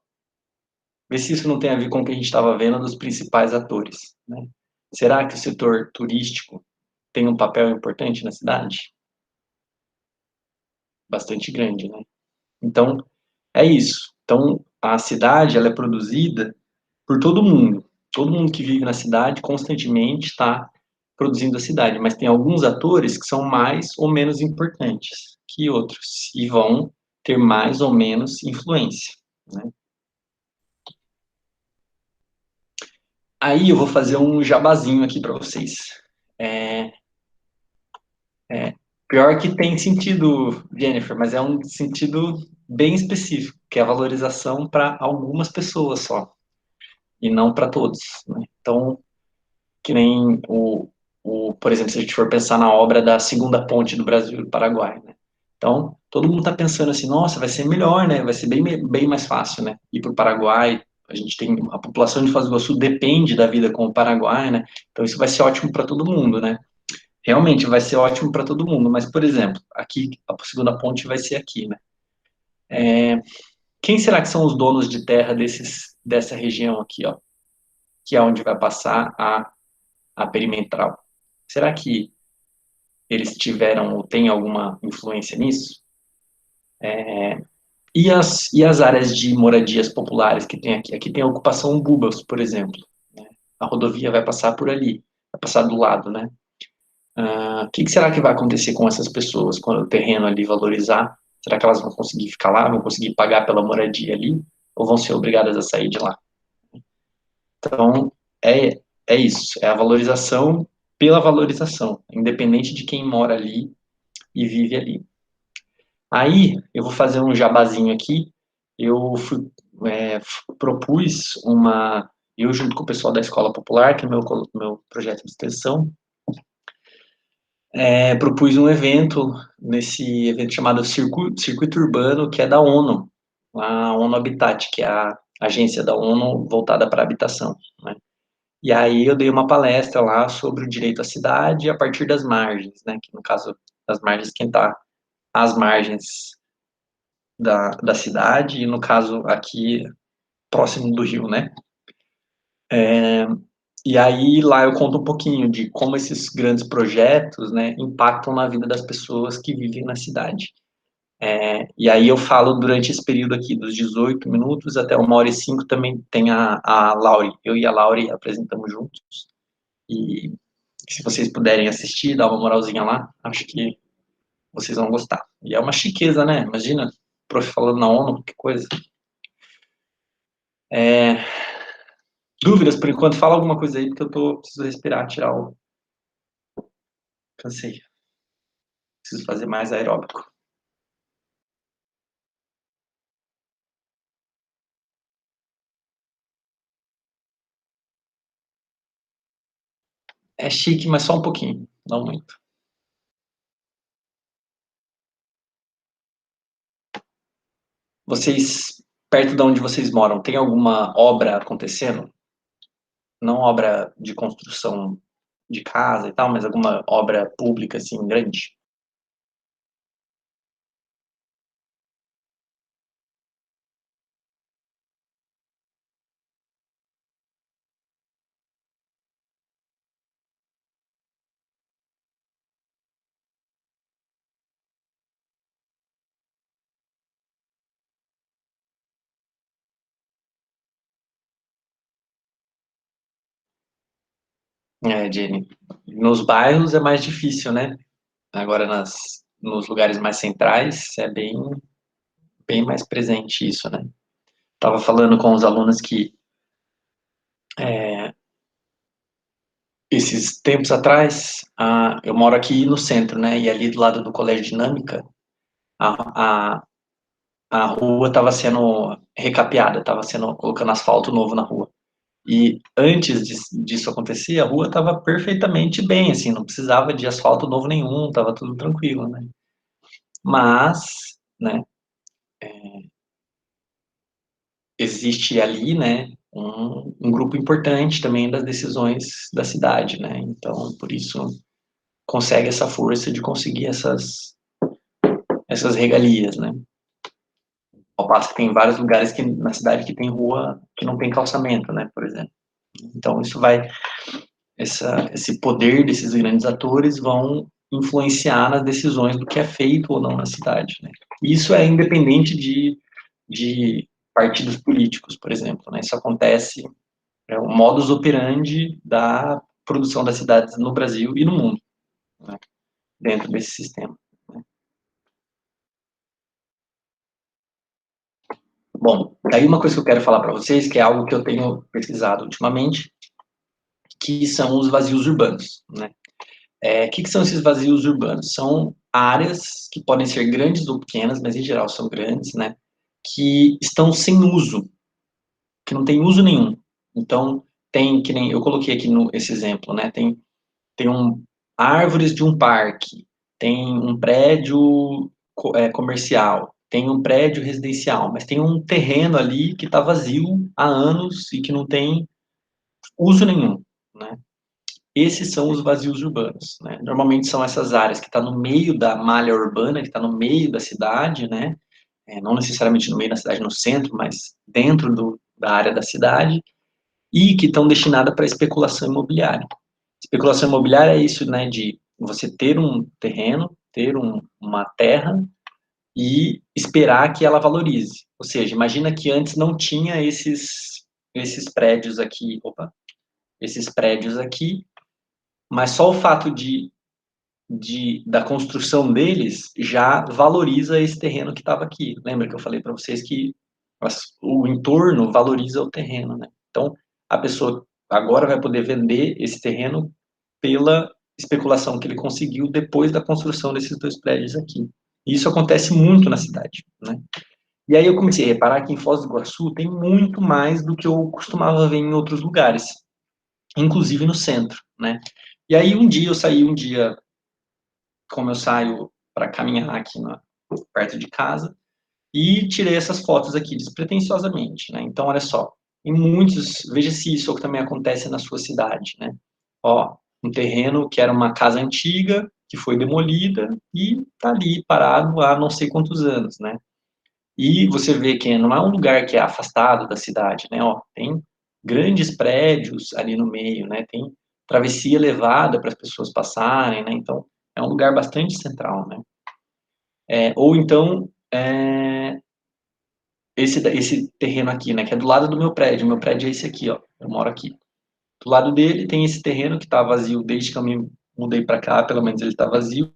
vê se isso não tem a ver com o que a gente estava vendo dos principais atores, né? Será que o setor turístico tem um papel importante na cidade? Bastante grande, né? Então, é isso. Então, a cidade, ela é produzida por todo mundo. Todo mundo que vive na cidade constantemente está produzindo a cidade, mas tem alguns atores que são mais ou menos importantes que outros e vão ter mais ou menos influência, né? Aí eu vou fazer um jabazinho aqui para vocês. É, Pior que tem sentido, Jennifer, mas é um sentido bem específico, que é a valorização para algumas pessoas só, e não para todos, né? Então, que nem por exemplo, se a gente for pensar na obra da segunda ponte do Brasil e do Paraguai, né? Então, todo mundo está pensando assim, nossa, vai ser melhor, né? Vai ser bem mais fácil, né? Ir para o Paraguai, a população de Foz do Iguaçu depende da vida com o Paraguai, né? Então, isso vai ser ótimo para todo mundo, né? Realmente vai ser ótimo para todo mundo, mas, por exemplo, aqui, a segunda ponte vai ser aqui, né? Quem será que são os donos de terra dessa região aqui, ó? Que é onde vai passar a perimetral. Será que eles tiveram ou têm alguma influência nisso? E as áreas de moradias populares que tem aqui? Aqui tem a ocupação Bubas, por exemplo, né? A rodovia vai passar por ali, vai passar do lado, né? O que será que vai acontecer com essas pessoas quando o terreno ali valorizar Será que elas vão conseguir ficar lá, vão conseguir pagar pela moradia ali, ou vão ser obrigadas a sair de lá? Então, é isso, é a valorização pela valorização, independente de quem mora ali e vive ali. Aí, eu vou fazer um jabazinho aqui, eu propus eu junto com o pessoal da Escola Popular, que é meu projeto de extensão, propus um evento, nesse evento chamado Circuito Urbano, que é da ONU, a ONU Habitat, que é a agência da ONU voltada para a habitação, né? E aí eu dei uma palestra lá sobre o direito à cidade a partir das margens, né? Que no caso das margens, quem está às margens da cidade, e no caso aqui próximo do rio, né? E aí lá eu conto um pouquinho de como esses grandes projetos, né, impactam na vida das pessoas que vivem na cidade. E aí eu falo durante esse período aqui, dos 18 minutos até 1h05, também tem a Lauri. Eu e a Lauri apresentamos juntos. E se vocês puderem assistir, dar uma moralzinha lá, acho que vocês vão gostar. E é uma chiqueza, né? Imagina, o prof falando na ONU, que coisa. Dúvidas, por enquanto, fala alguma coisa aí, porque preciso respirar, tirar o... Cansei. Preciso fazer mais aeróbico. É chique, mas só um pouquinho, não muito. Vocês, perto de onde vocês moram, tem alguma obra acontecendo? Não obra de construção de casa e tal, mas alguma obra pública, assim, grande? Jenny, nos bairros é mais difícil, né? Agora nos lugares mais centrais é bem mais presente isso, né? Tava falando com os alunos que esses tempos atrás, eu moro aqui no centro, né? E ali do lado do Colégio Dinâmica, a, a, a rua estava sendo recapeada, estava sendo colocando asfalto novo na rua. E antes disso acontecer, a rua estava perfeitamente bem, assim, não precisava de asfalto novo nenhum, estava tudo tranquilo, né? Mas, né, existe ali, né, um grupo importante também das decisões da cidade, né? Então, por isso consegue essa força de conseguir essas regalias, né? Ao passo que tem vários lugares na cidade que tem rua que não tem calçamento, né, por exemplo. Então, esse poder desses grandes atores vão influenciar nas decisões do que é feito ou não na cidade, né? Isso é independente de partidos políticos, por exemplo, né? Isso acontece, é o modus operandi da produção das cidades no Brasil e no mundo, né? Dentro desse sistema. Bom, daí uma coisa que eu quero falar para vocês, que é algo que eu tenho pesquisado ultimamente, que são os vazios urbanos, né? Que são esses vazios urbanos? São áreas que podem ser grandes ou pequenas, mas em geral são grandes, né? Que estão sem uso, que não tem uso nenhum. Então, que nem eu coloquei aqui esse exemplo, né? Tem árvores de um parque, tem um prédio comercial, tem um prédio residencial, mas tem um terreno ali que está vazio há anos e que não tem uso nenhum, né? Esses são os vazios urbanos, né? Normalmente são essas áreas que estão no meio da malha urbana, que está no meio da cidade, né? Não necessariamente no meio da cidade, no centro, mas dentro da área da cidade, e que estão destinadas para especulação imobiliária. Especulação imobiliária é isso, né? De você ter um terreno, ter uma terra e esperar que ela valorize. Ou seja, imagina que antes não tinha esses prédios aqui, esses prédios aqui, mas só o fato de da construção deles já valoriza esse terreno que estava aqui. Lembra que eu falei para vocês que o entorno valoriza o terreno, né? Então, a pessoa agora vai poder vender esse terreno pela especulação que ele conseguiu depois da construção desses 2 prédios aqui. E isso acontece muito na cidade, né? E aí eu comecei a reparar que em Foz do Iguaçu tem muito mais do que eu costumava ver em outros lugares, inclusive no centro, né? E aí um dia, como eu saio para caminhar aqui perto de casa, e tirei essas fotos aqui despretensiosamente, né? Então, olha só, veja se isso também acontece na sua cidade, né? Ó, um terreno que era uma casa antiga, que foi demolida e tá ali parado há não sei quantos anos, né? E você vê que não é um lugar que é afastado da cidade, né? Ó, tem grandes prédios ali no meio, né? Tem travessia elevada para as pessoas passarem, né? Então, é um lugar bastante central, né? Ou então, esse terreno aqui, né? Que é do lado do meu prédio é esse aqui, ó. Eu moro aqui. Do lado dele tem esse terreno que está vazio desde que eu me mudei para cá, pelo menos ele está vazio,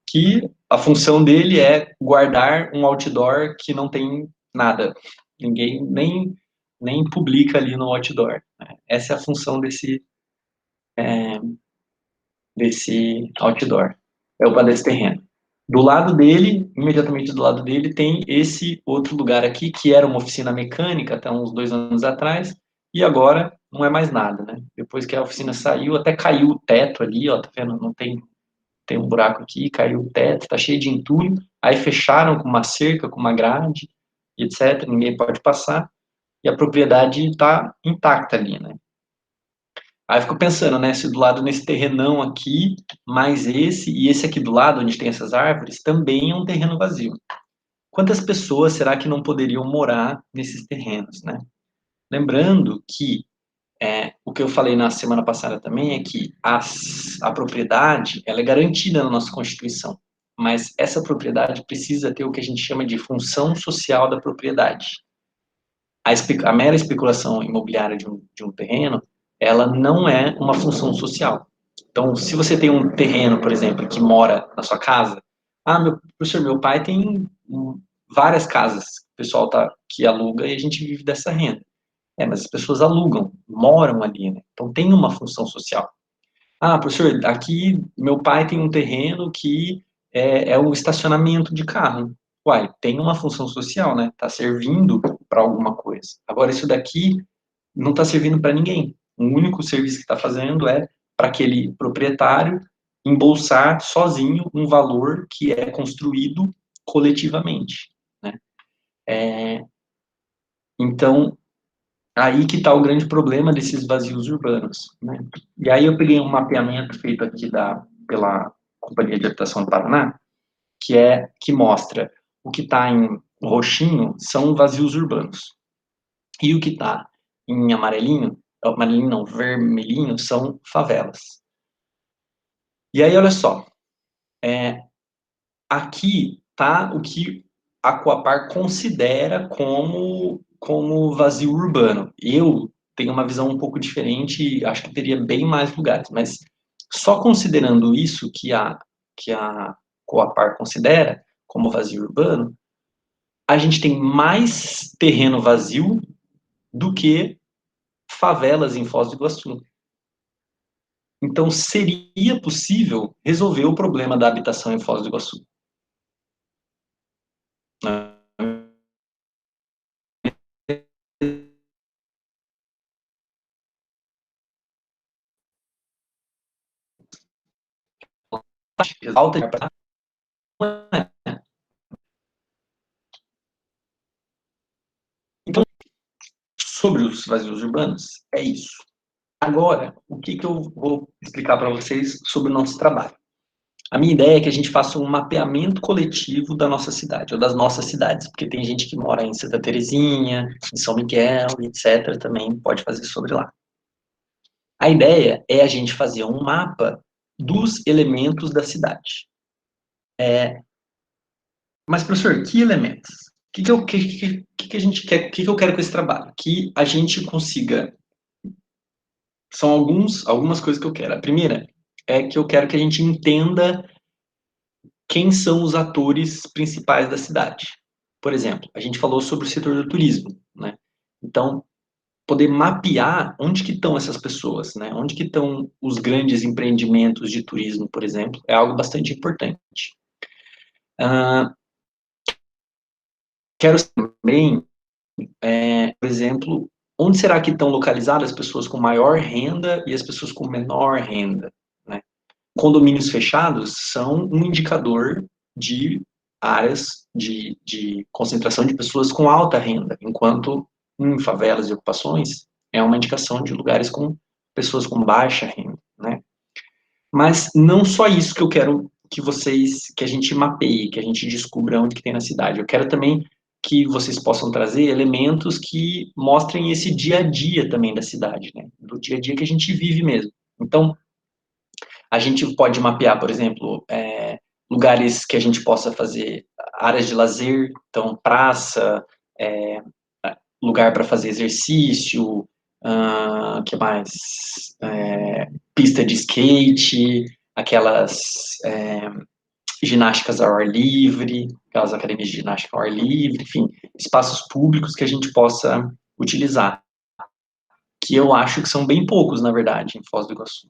que a função dele é guardar um outdoor que não tem nada. Ninguém nem publica ali no outdoor, né? Essa é a função desse outdoor, desse terreno. Do lado dele, imediatamente do lado dele, tem esse outro lugar aqui, que era uma oficina mecânica até uns 2 anos atrás, e agora não é mais nada, né? Depois que a oficina saiu, até caiu o teto ali, ó, tá vendo? Não tem um buraco aqui, caiu o teto, tá cheio de entulho, aí fecharam com uma cerca, com uma grade, etc, ninguém pode passar, e a propriedade está intacta ali, né? Aí eu fico pensando, né, se do lado nesse terrenão aqui, mais esse, e esse aqui do lado, onde tem essas árvores, também é um terreno vazio. Quantas pessoas será que não poderiam morar nesses terrenos, né? Lembrando que o que eu falei na semana passada também é que a propriedade, ela é garantida na nossa Constituição, mas essa propriedade precisa ter o que a gente chama de função social da propriedade. A mera especulação imobiliária de um terreno, ela não é uma função social. Então, se você tem um terreno, por exemplo, que mora na sua casa, professor, meu pai tem várias casas, o pessoal que aluga e a gente vive dessa renda. Mas as pessoas alugam, moram ali, né? Então tem uma função social. Professor, aqui meu pai tem um terreno que é um estacionamento de carro. Uai, tem uma função social, né? Está servindo para alguma coisa. Agora, isso daqui não está servindo para ninguém. O único serviço que está fazendo é para aquele proprietário embolsar sozinho um valor que é construído coletivamente, né? Então, aí que está o grande problema desses vazios urbanos, né? E aí eu peguei um mapeamento feito aqui pela Companhia de Habitação do Paraná, que mostra o que está em roxinho são vazios urbanos. E o que está em amarelinho não, vermelhinho, são favelas. E aí, olha só, aqui está o que a Coapar considera como vazio urbano. Eu tenho uma visão um pouco diferente e acho que teria bem mais lugares, mas só considerando isso que a Coapar considera como vazio urbano, a gente tem mais terreno vazio do que favelas em Foz do Iguaçu. Então, seria possível resolver o problema da habitação em Foz do Iguaçu. Alta de Então, sobre os vazios urbanos, é isso. Agora, o que eu vou explicar para vocês sobre o nosso trabalho? A minha ideia é que a gente faça um mapeamento coletivo da nossa cidade, ou das nossas cidades, porque tem gente que mora em Santa Terezinha, em São Miguel, etc., também pode fazer sobre lá. A ideia é a gente fazer um mapa dos elementos da cidade. Mas, professor, que elementos? O que a gente quer, o que eu quero com esse trabalho? Que a gente consiga. São algumas coisas que eu quero. A primeira é que eu quero que a gente entenda quem são os atores principais da cidade. Por exemplo, a gente falou sobre o setor do turismo, né? Então, poder mapear onde que estão essas pessoas, né? Onde que estão os grandes empreendimentos de turismo, por exemplo, é algo bastante importante. Quero também, por exemplo, onde será que estão localizadas as pessoas com maior renda e as pessoas com menor renda, né? Condomínios fechados são um indicador de áreas de concentração de pessoas com alta renda, enquanto em favelas e ocupações é uma indicação de lugares com pessoas com baixa renda, né? Mas não só isso que eu quero que a gente mapeie, que a gente descubra onde que tem na cidade. Eu quero também que vocês possam trazer elementos que mostrem esse dia a dia também da cidade, né? Do dia a dia que a gente vive mesmo. Então, a gente pode mapear, por exemplo, lugares que a gente possa fazer áreas de lazer, então praça, é, lugar para fazer exercício, que mais? Pista de skate, aquelas ginásticas ao ar livre, aquelas academias de ginástica ao ar livre, enfim, espaços públicos que a gente possa utilizar, que eu acho que são bem poucos, na verdade, em Foz do Iguaçu.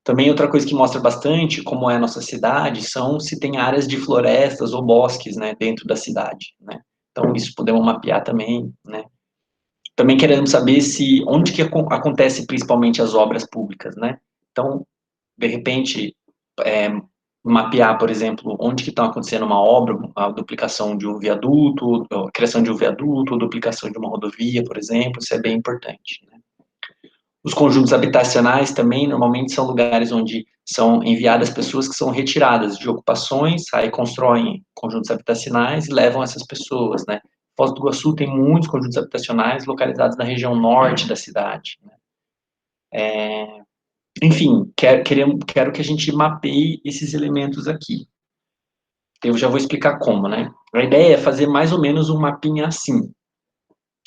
Também outra coisa que mostra bastante como é a nossa cidade são se tem áreas de florestas ou bosques, né, dentro da cidade, né? Então isso podemos mapear também, né? Também queremos saber se onde que acontece principalmente as obras públicas, né? Então, de repente, mapear, por exemplo, onde que estão acontecendo uma obra, a duplicação de um viaduto, a criação de um viaduto, ou duplicação de uma rodovia, por exemplo, isso é bem importante, né? Os conjuntos habitacionais também, normalmente, são lugares onde são enviadas pessoas que são retiradas de ocupações, aí constroem conjuntos habitacionais e levam essas pessoas, né? Foz do Iguaçu tem muitos conjuntos habitacionais localizados na região norte da cidade, né? Enfim, quero que a gente mapeie esses elementos aqui. Eu já vou explicar como, né? A ideia é fazer mais ou menos um mapinha assim.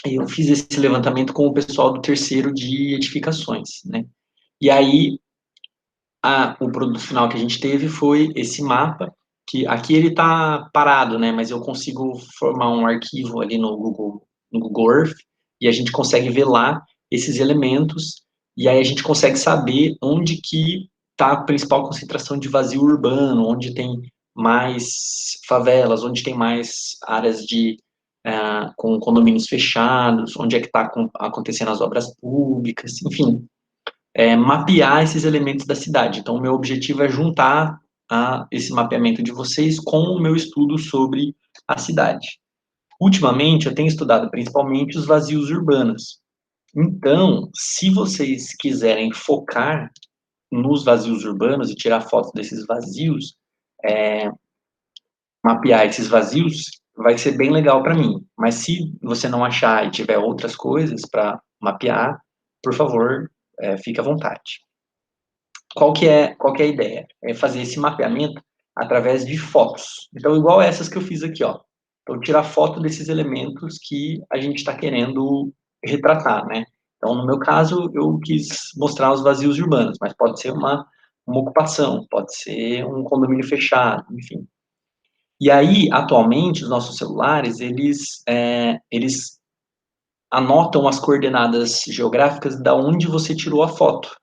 Eu fiz esse levantamento com o pessoal do terceiro de edificações, né? E aí, o produto final que a gente teve foi esse mapa, que aqui ele está parado, né? Mas eu consigo formar um arquivo ali no Google Earth, e a gente consegue ver lá esses elementos, e aí a gente consegue saber onde que está a principal concentração de vazio urbano, onde tem mais favelas, onde tem mais áreas com condomínios fechados, onde é que está acontecendo as obras públicas, enfim, mapear esses elementos da cidade. Então, o meu objetivo é juntar esse mapeamento de vocês com o meu estudo sobre a cidade. Ultimamente, eu tenho estudado principalmente os vazios urbanos. Então, se vocês quiserem focar nos vazios urbanos e tirar fotos desses vazios, mapear esses vazios, vai ser bem legal para mim. Mas se você não achar e tiver outras coisas para mapear, por favor, fique à vontade. Qual que é a ideia? É fazer esse mapeamento através de fotos. Então, igual essas que eu fiz aqui, ó. Então, tirar foto desses elementos que a gente está querendo retratar, né? Então, no meu caso, eu quis mostrar os vazios urbanos, mas pode ser uma ocupação, pode ser um condomínio fechado, enfim. E aí, atualmente, os nossos celulares, eles anotam as coordenadas geográficas da onde você tirou a foto.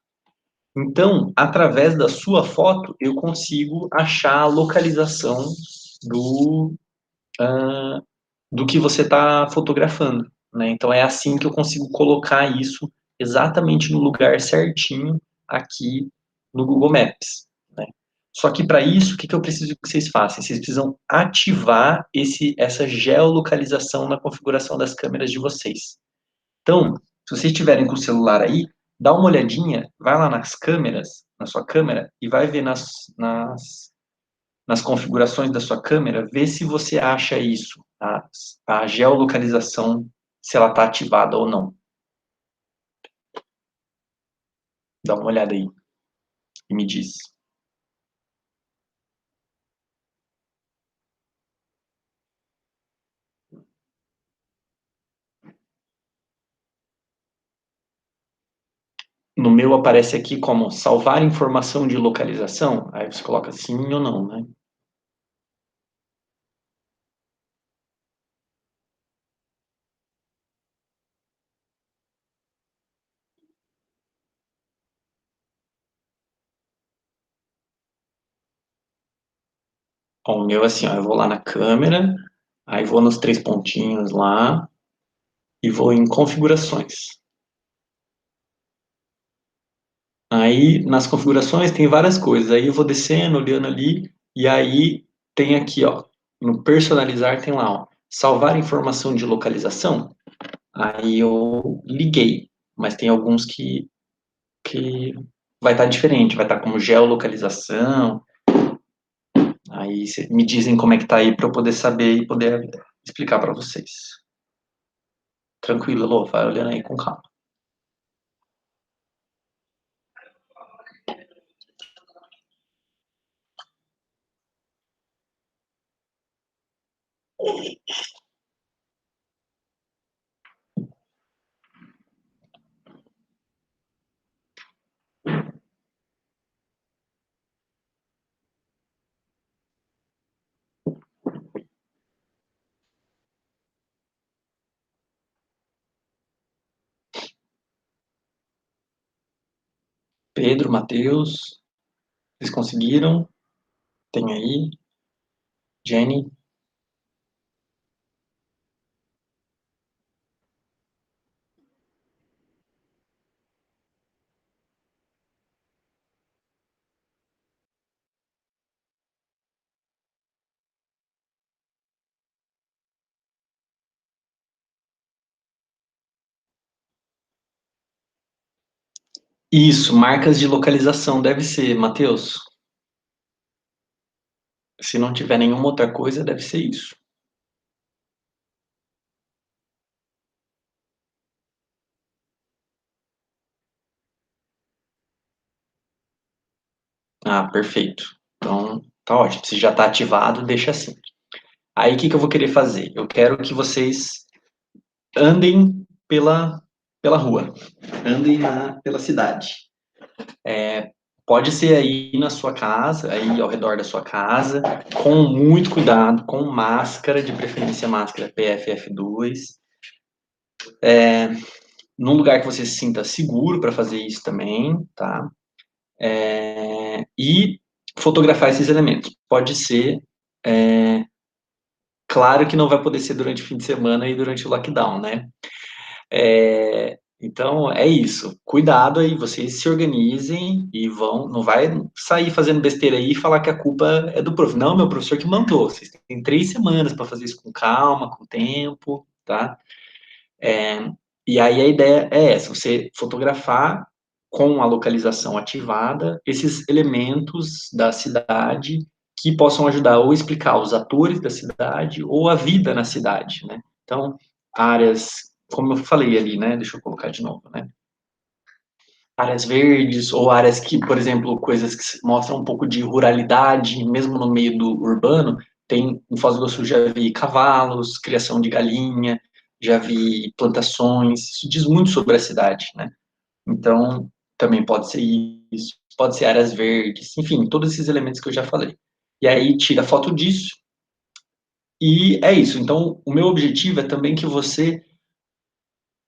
Então, através da sua foto, eu consigo achar a localização do, do que você está fotografando, né? Então, é assim que eu consigo colocar isso exatamente no lugar certinho aqui no Google Maps, né? Só que para isso, o que eu preciso que vocês façam? Vocês precisam ativar essa geolocalização na configuração das câmeras de vocês. Então, se vocês estiverem com o celular aí, dá uma olhadinha, vai lá nas câmeras, na sua câmera, e vai ver nas configurações da sua câmera, vê se você acha isso, a geolocalização, se ela está ativada ou não. Dá uma olhada aí e me diz. no meu aparece aqui como salvar informação de localização. Aí você coloca sim ou não, né? Ó, o meu é assim, ó, eu vou lá na câmera, aí vou nos 3 pontinhos lá e vou em configurações. Aí, nas configurações, tem várias coisas. Aí eu vou descendo, olhando ali, e aí tem aqui, ó, no personalizar tem lá, ó, salvar informação de localização. Aí eu liguei, mas tem alguns que vai estar diferente, vai estar como geolocalização. Aí me dizem como é que tá aí para eu poder saber e poder explicar para vocês. Tranquilo, Lô, vai olhando aí com calma. Pedro, Matheus, vocês conseguiram? Tem aí. Jenny. Isso, marcas de localização, deve ser, Matheus. Se não tiver nenhuma outra coisa, deve ser isso. Ah, perfeito. Então, tá ótimo. Se já está ativado, deixa assim. Aí, o que que eu vou querer fazer? Eu quero que vocês andem pela rua, andem pela cidade. Pode ser aí na sua casa, aí ao redor da sua casa, com muito cuidado, com máscara, de preferência máscara PFF2, num lugar que você se sinta seguro para fazer isso também, tá? E fotografar esses elementos. Pode ser, claro que não vai poder ser durante o fim de semana e durante o lockdown, né? Então é isso. Cuidado aí, vocês se organizem e vão. Não vai sair fazendo besteira aí e falar que a culpa é do prof. Não, meu professor que mandou. Vocês têm 3 semanas para fazer isso com calma, com tempo, tá? E aí a ideia é essa: você fotografar com a localização ativada esses elementos da cidade que possam ajudar ou explicar os atores da cidade ou a vida na cidade, né? Então, áreas, como eu falei ali, né? Deixa eu colocar de novo, né? Áreas verdes ou áreas que, por exemplo, coisas que mostram um pouco de ruralidade, mesmo no meio do urbano, tem em Foz do Iguaçu já vi cavalos, criação de galinha, já vi plantações, isso diz muito sobre a cidade, né? Então, também pode ser isso, pode ser áreas verdes, enfim, todos esses elementos que eu já falei. E aí tira foto disso, e é isso. Então, o meu objetivo é também que você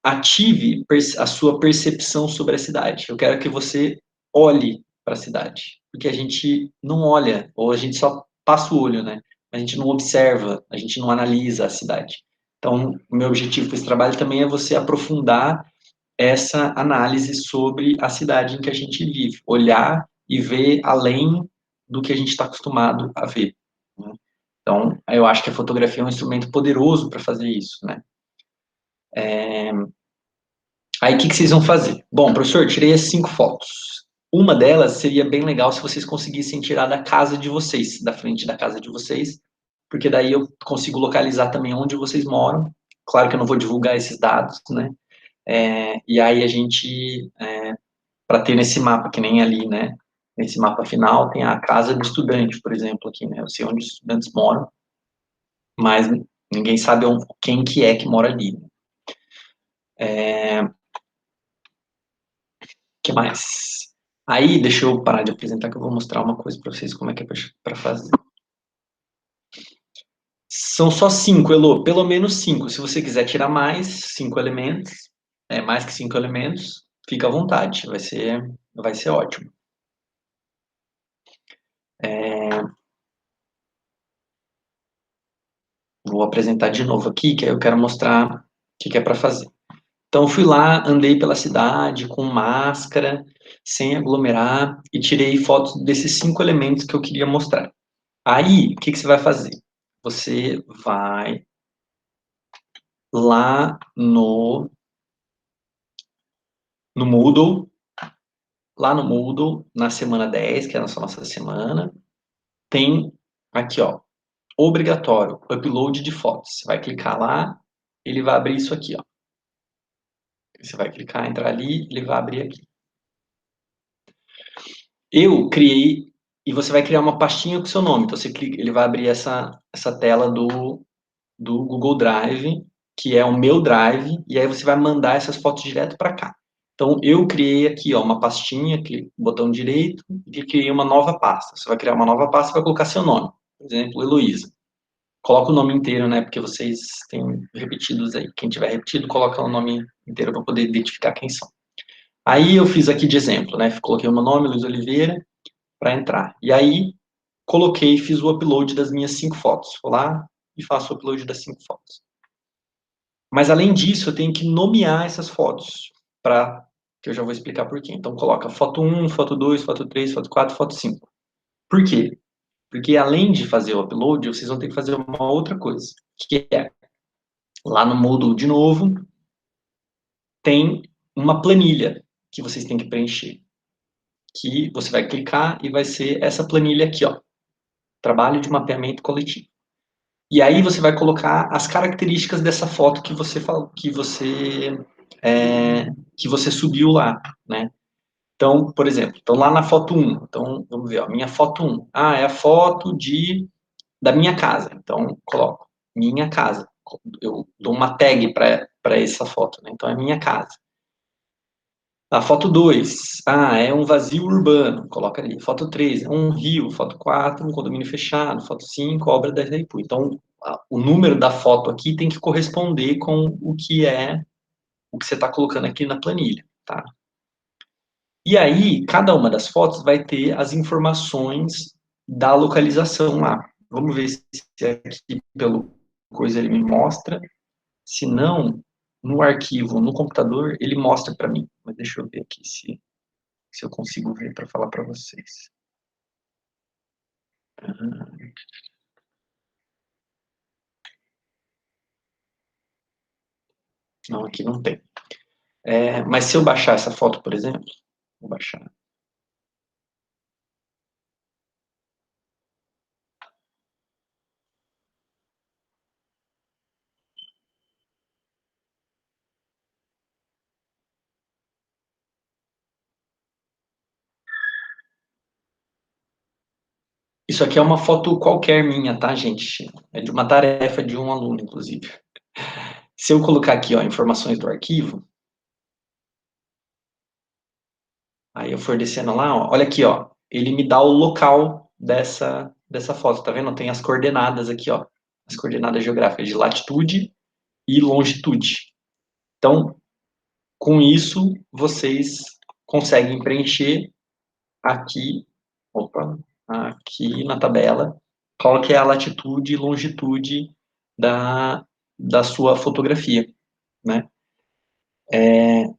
ative a sua percepção sobre a cidade. Eu quero que você olhe para a cidade, porque a gente não olha, ou a gente só passa o olho, né? A gente não observa, a gente não analisa a cidade. Então, o meu objetivo com esse trabalho também é você aprofundar essa análise sobre a cidade em que a gente vive, olhar e ver além do que a gente está acostumado a ver, né? Então, eu acho que a fotografia é um instrumento poderoso para fazer isso, né? Aí, o que que vocês vão fazer? Bom, professor, tirei as 5 fotos. Uma delas seria bem legal se vocês conseguissem tirar da casa de vocês, da frente da casa de vocês, porque daí eu consigo localizar também onde vocês moram. Claro que eu não vou divulgar esses dados, né? E aí a gente, para ter nesse mapa, que nem ali, né? Nesse mapa final tem a casa do estudante, por exemplo, aqui, né? Eu sei onde os estudantes moram, mas ninguém sabe quem que é que mora ali. O que mais? Aí, deixa eu parar de apresentar que eu vou mostrar uma coisa para vocês, como é que é para fazer. São só 5, Elô, pelo menos 5. Se você quiser tirar mais 5 elementos, mais que 5 elementos, fica à vontade, vai ser ótimo. Vou apresentar de novo aqui, que aí eu quero mostrar o que é para fazer. Então, eu fui lá, andei pela cidade com máscara, sem aglomerar, e tirei fotos desses 5 elementos que eu queria mostrar. Aí, o que você vai fazer? Você vai lá no Moodle, lá no Moodle, na semana 10, que é a nossa semana, tem aqui, ó, obrigatório, upload de fotos. Você vai clicar lá, ele vai abrir isso aqui, ó. Você vai clicar, entrar ali, ele vai abrir aqui. Eu criei, e você vai criar uma pastinha com o seu nome. Então, você clica, ele vai abrir essa tela do Google Drive, que é o meu Drive, e aí você vai mandar essas fotos direto para cá. Então, eu criei aqui, ó, uma pastinha, clique botão direito, e criei uma nova pasta. Você vai criar uma nova pasta e vai colocar seu nome. Por exemplo, Heloísa. Coloca o nome inteiro, né, porque vocês têm repetidos aí. Quem tiver repetido, coloca o nome inteiro para poder identificar quem são. Aí eu fiz aqui de exemplo, né, coloquei o meu nome, Luiz Oliveira, para entrar. E aí, coloquei, fiz o upload das minhas 5 fotos. Vou lá e faço o upload das 5 fotos. Mas, além disso, eu tenho que nomear essas fotos, que eu já vou explicar por quê. Então, coloca foto 1, foto 2, foto 3, foto 4, foto 5. Por quê? Porque, além de fazer o upload, vocês vão ter que fazer uma outra coisa, que é, lá no Moodle, de novo, tem uma planilha que vocês têm que preencher, que você vai clicar e vai ser essa planilha aqui, ó, trabalho de mapeamento coletivo. E aí você vai colocar as características dessa foto que você falou, que você subiu lá, né? Então, por exemplo, então lá na foto 1, então vamos ver, ó, minha foto 1. Ah, é a foto da minha casa. Então, coloco minha casa. Eu dou uma tag para essa foto, né? Então é minha casa. A foto 2, é um vazio urbano, coloca ali. Foto 3, é um rio. Foto 4, um condomínio fechado. Foto 5, obra da Itaipu. Então, o número da foto aqui tem que corresponder com o que você está colocando aqui na planilha, tá? E aí, cada uma das fotos vai ter as informações da localização lá. Vamos ver se aqui, pelo coisa, ele me mostra. Se não, no arquivo, no computador, ele mostra para mim. Mas deixa eu ver aqui se eu consigo ver para falar para vocês. Não, aqui não tem. Mas se eu baixar essa foto, por exemplo, vou baixar. Isso aqui é uma foto qualquer minha, tá, gente? É de uma tarefa de um aluno, inclusive. Se eu colocar aqui, ó, informações do arquivo, aí eu for descendo lá, ó, olha aqui, ó, ele me dá o local dessa foto, tá vendo? Tem as coordenadas aqui, ó, as coordenadas geográficas de latitude e longitude. Então, com isso, vocês conseguem preencher aqui, aqui na tabela, qual que é a latitude e longitude da sua fotografia, né?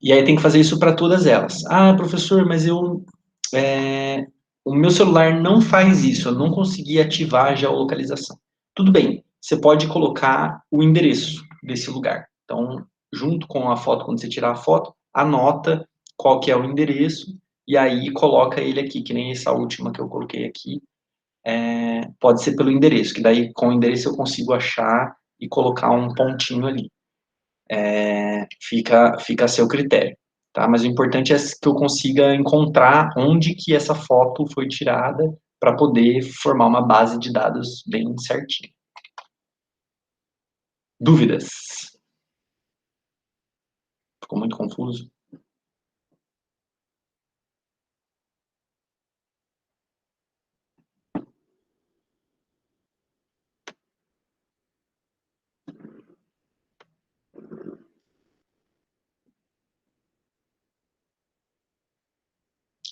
E aí tem que fazer isso para todas elas. Ah, professor, mas o meu celular não faz isso, eu não consegui ativar a geolocalização. Tudo bem, você pode colocar o endereço desse lugar. Então, junto com a foto, quando você tirar a foto, anota qual que é o endereço e aí coloca ele aqui, que nem essa última que eu coloquei aqui. Pode ser pelo endereço, que daí com o endereço eu consigo achar e colocar um pontinho ali. Fica a seu critério, tá? Mas o importante é que eu consiga encontrar onde que essa foto foi tirada para poder formar uma base de dados bem certinho. Dúvidas? Ficou muito confuso?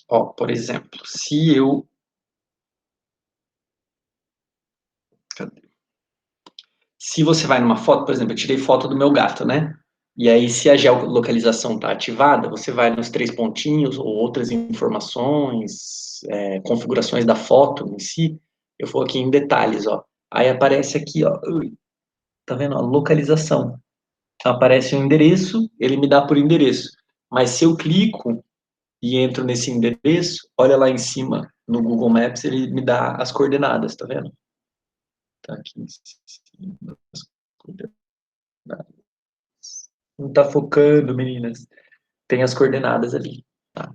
Ó, por exemplo, se eu... Cadê? Se você vai numa foto, por exemplo, eu tirei foto do meu gato, né? E aí, se a geolocalização está ativada, você vai nos 3 pontinhos ou outras informações, configurações da foto em si. Eu vou aqui em detalhes, ó. Aí aparece aqui, ó. Tá vendo? A localização. Aparece um endereço, ele me dá por endereço. Mas se eu clico e entro nesse endereço, olha lá em cima no Google Maps, ele me dá as coordenadas, tá vendo? Tá aqui em cima as coordenadas. Não tá focando, meninas. Tem as coordenadas ali. Tá?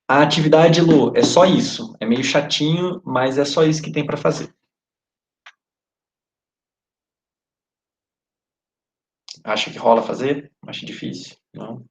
A atividade, Lu, é só isso. É meio chatinho, mas é só isso que tem para fazer. Acha que rola fazer? Acho difícil. Não.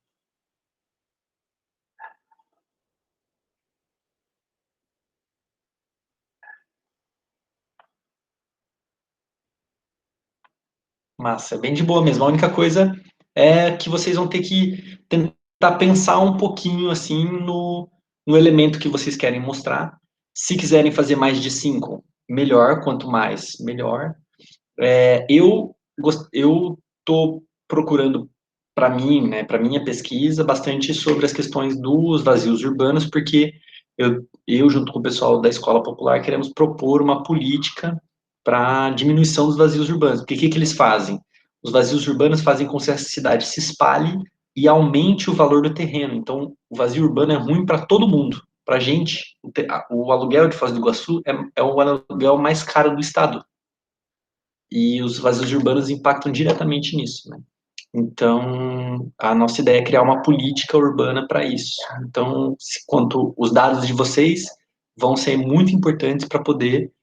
Massa, é bem de boa mesmo. A única coisa é que vocês vão ter que tentar pensar um pouquinho assim no elemento que vocês querem mostrar. Se quiserem fazer mais de 5, melhor. Quanto mais, melhor. Eu estou procurando para mim, né, para minha pesquisa, bastante sobre as questões dos vazios urbanos, porque junto com o pessoal da Escola Popular, queremos propor uma política para diminuição dos vazios urbanos. Porque o que eles fazem? Os vazios urbanos fazem com que a cidade se espalhe e aumente o valor do terreno. Então, o vazio urbano é ruim para todo mundo. Para a gente, o aluguel de Foz do Iguaçu é o aluguel mais caro do estado. E os vazios urbanos impactam diretamente nisso, né? Então, a nossa ideia é criar uma política urbana para isso. Então, quanto os dados de vocês vão ser muito importantes para poder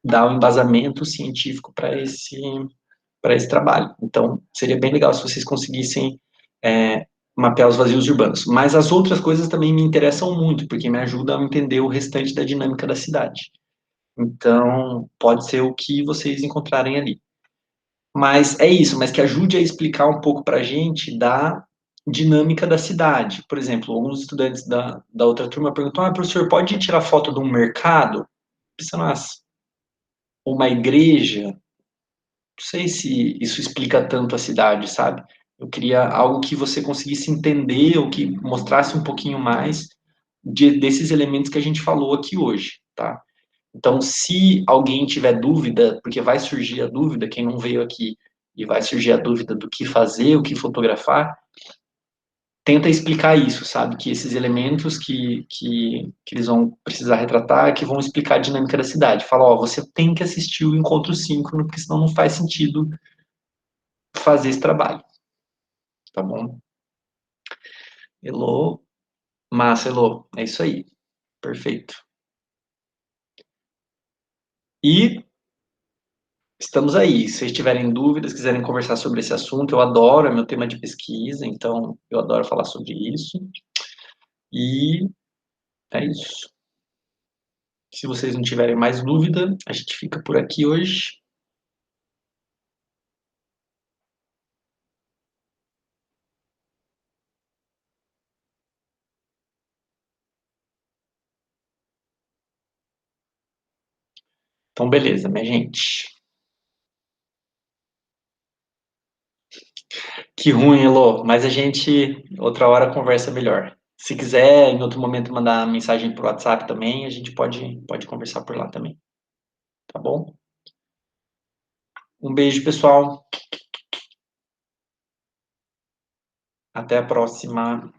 dar um embasamento científico para esse trabalho. Então, seria bem legal se vocês conseguissem mapear os vazios urbanos. Mas as outras coisas também me interessam muito, porque me ajudam a entender o restante da dinâmica da cidade. Então, pode ser o que vocês encontrarem ali. Mas é isso, mas que ajude a explicar um pouco para a gente da dinâmica da cidade. Por exemplo, alguns estudantes da outra turma perguntam: professor, pode tirar foto de um mercado? Pensa, nossa, uma igreja? Não sei se isso explica tanto a cidade, sabe? Eu queria algo que você conseguisse entender ou que mostrasse um pouquinho mais desses elementos que a gente falou aqui hoje, tá? Então, se alguém tiver dúvida, porque vai surgir a dúvida, quem não veio aqui e vai surgir a dúvida do que fazer, o que fotografar, tenta explicar isso, sabe? Que esses elementos que eles vão precisar retratar, que vão explicar a dinâmica da cidade. Fala, ó, você tem que assistir o encontro síncrono, porque senão não faz sentido fazer esse trabalho. Tá bom? Elô, massa, Elô. É isso aí. Perfeito. E estamos aí. Se vocês tiverem dúvidas, quiserem conversar sobre esse assunto, eu adoro, é meu tema de pesquisa, então eu adoro falar sobre isso. E é isso. Se vocês não tiverem mais dúvida, a gente fica por aqui hoje. Então, beleza, minha gente. Que ruim, Elô, mas a gente, outra hora, conversa melhor. Se quiser, em outro momento, mandar mensagem por WhatsApp também, a gente pode conversar por lá também. Tá bom? Um beijo, pessoal. Até a próxima.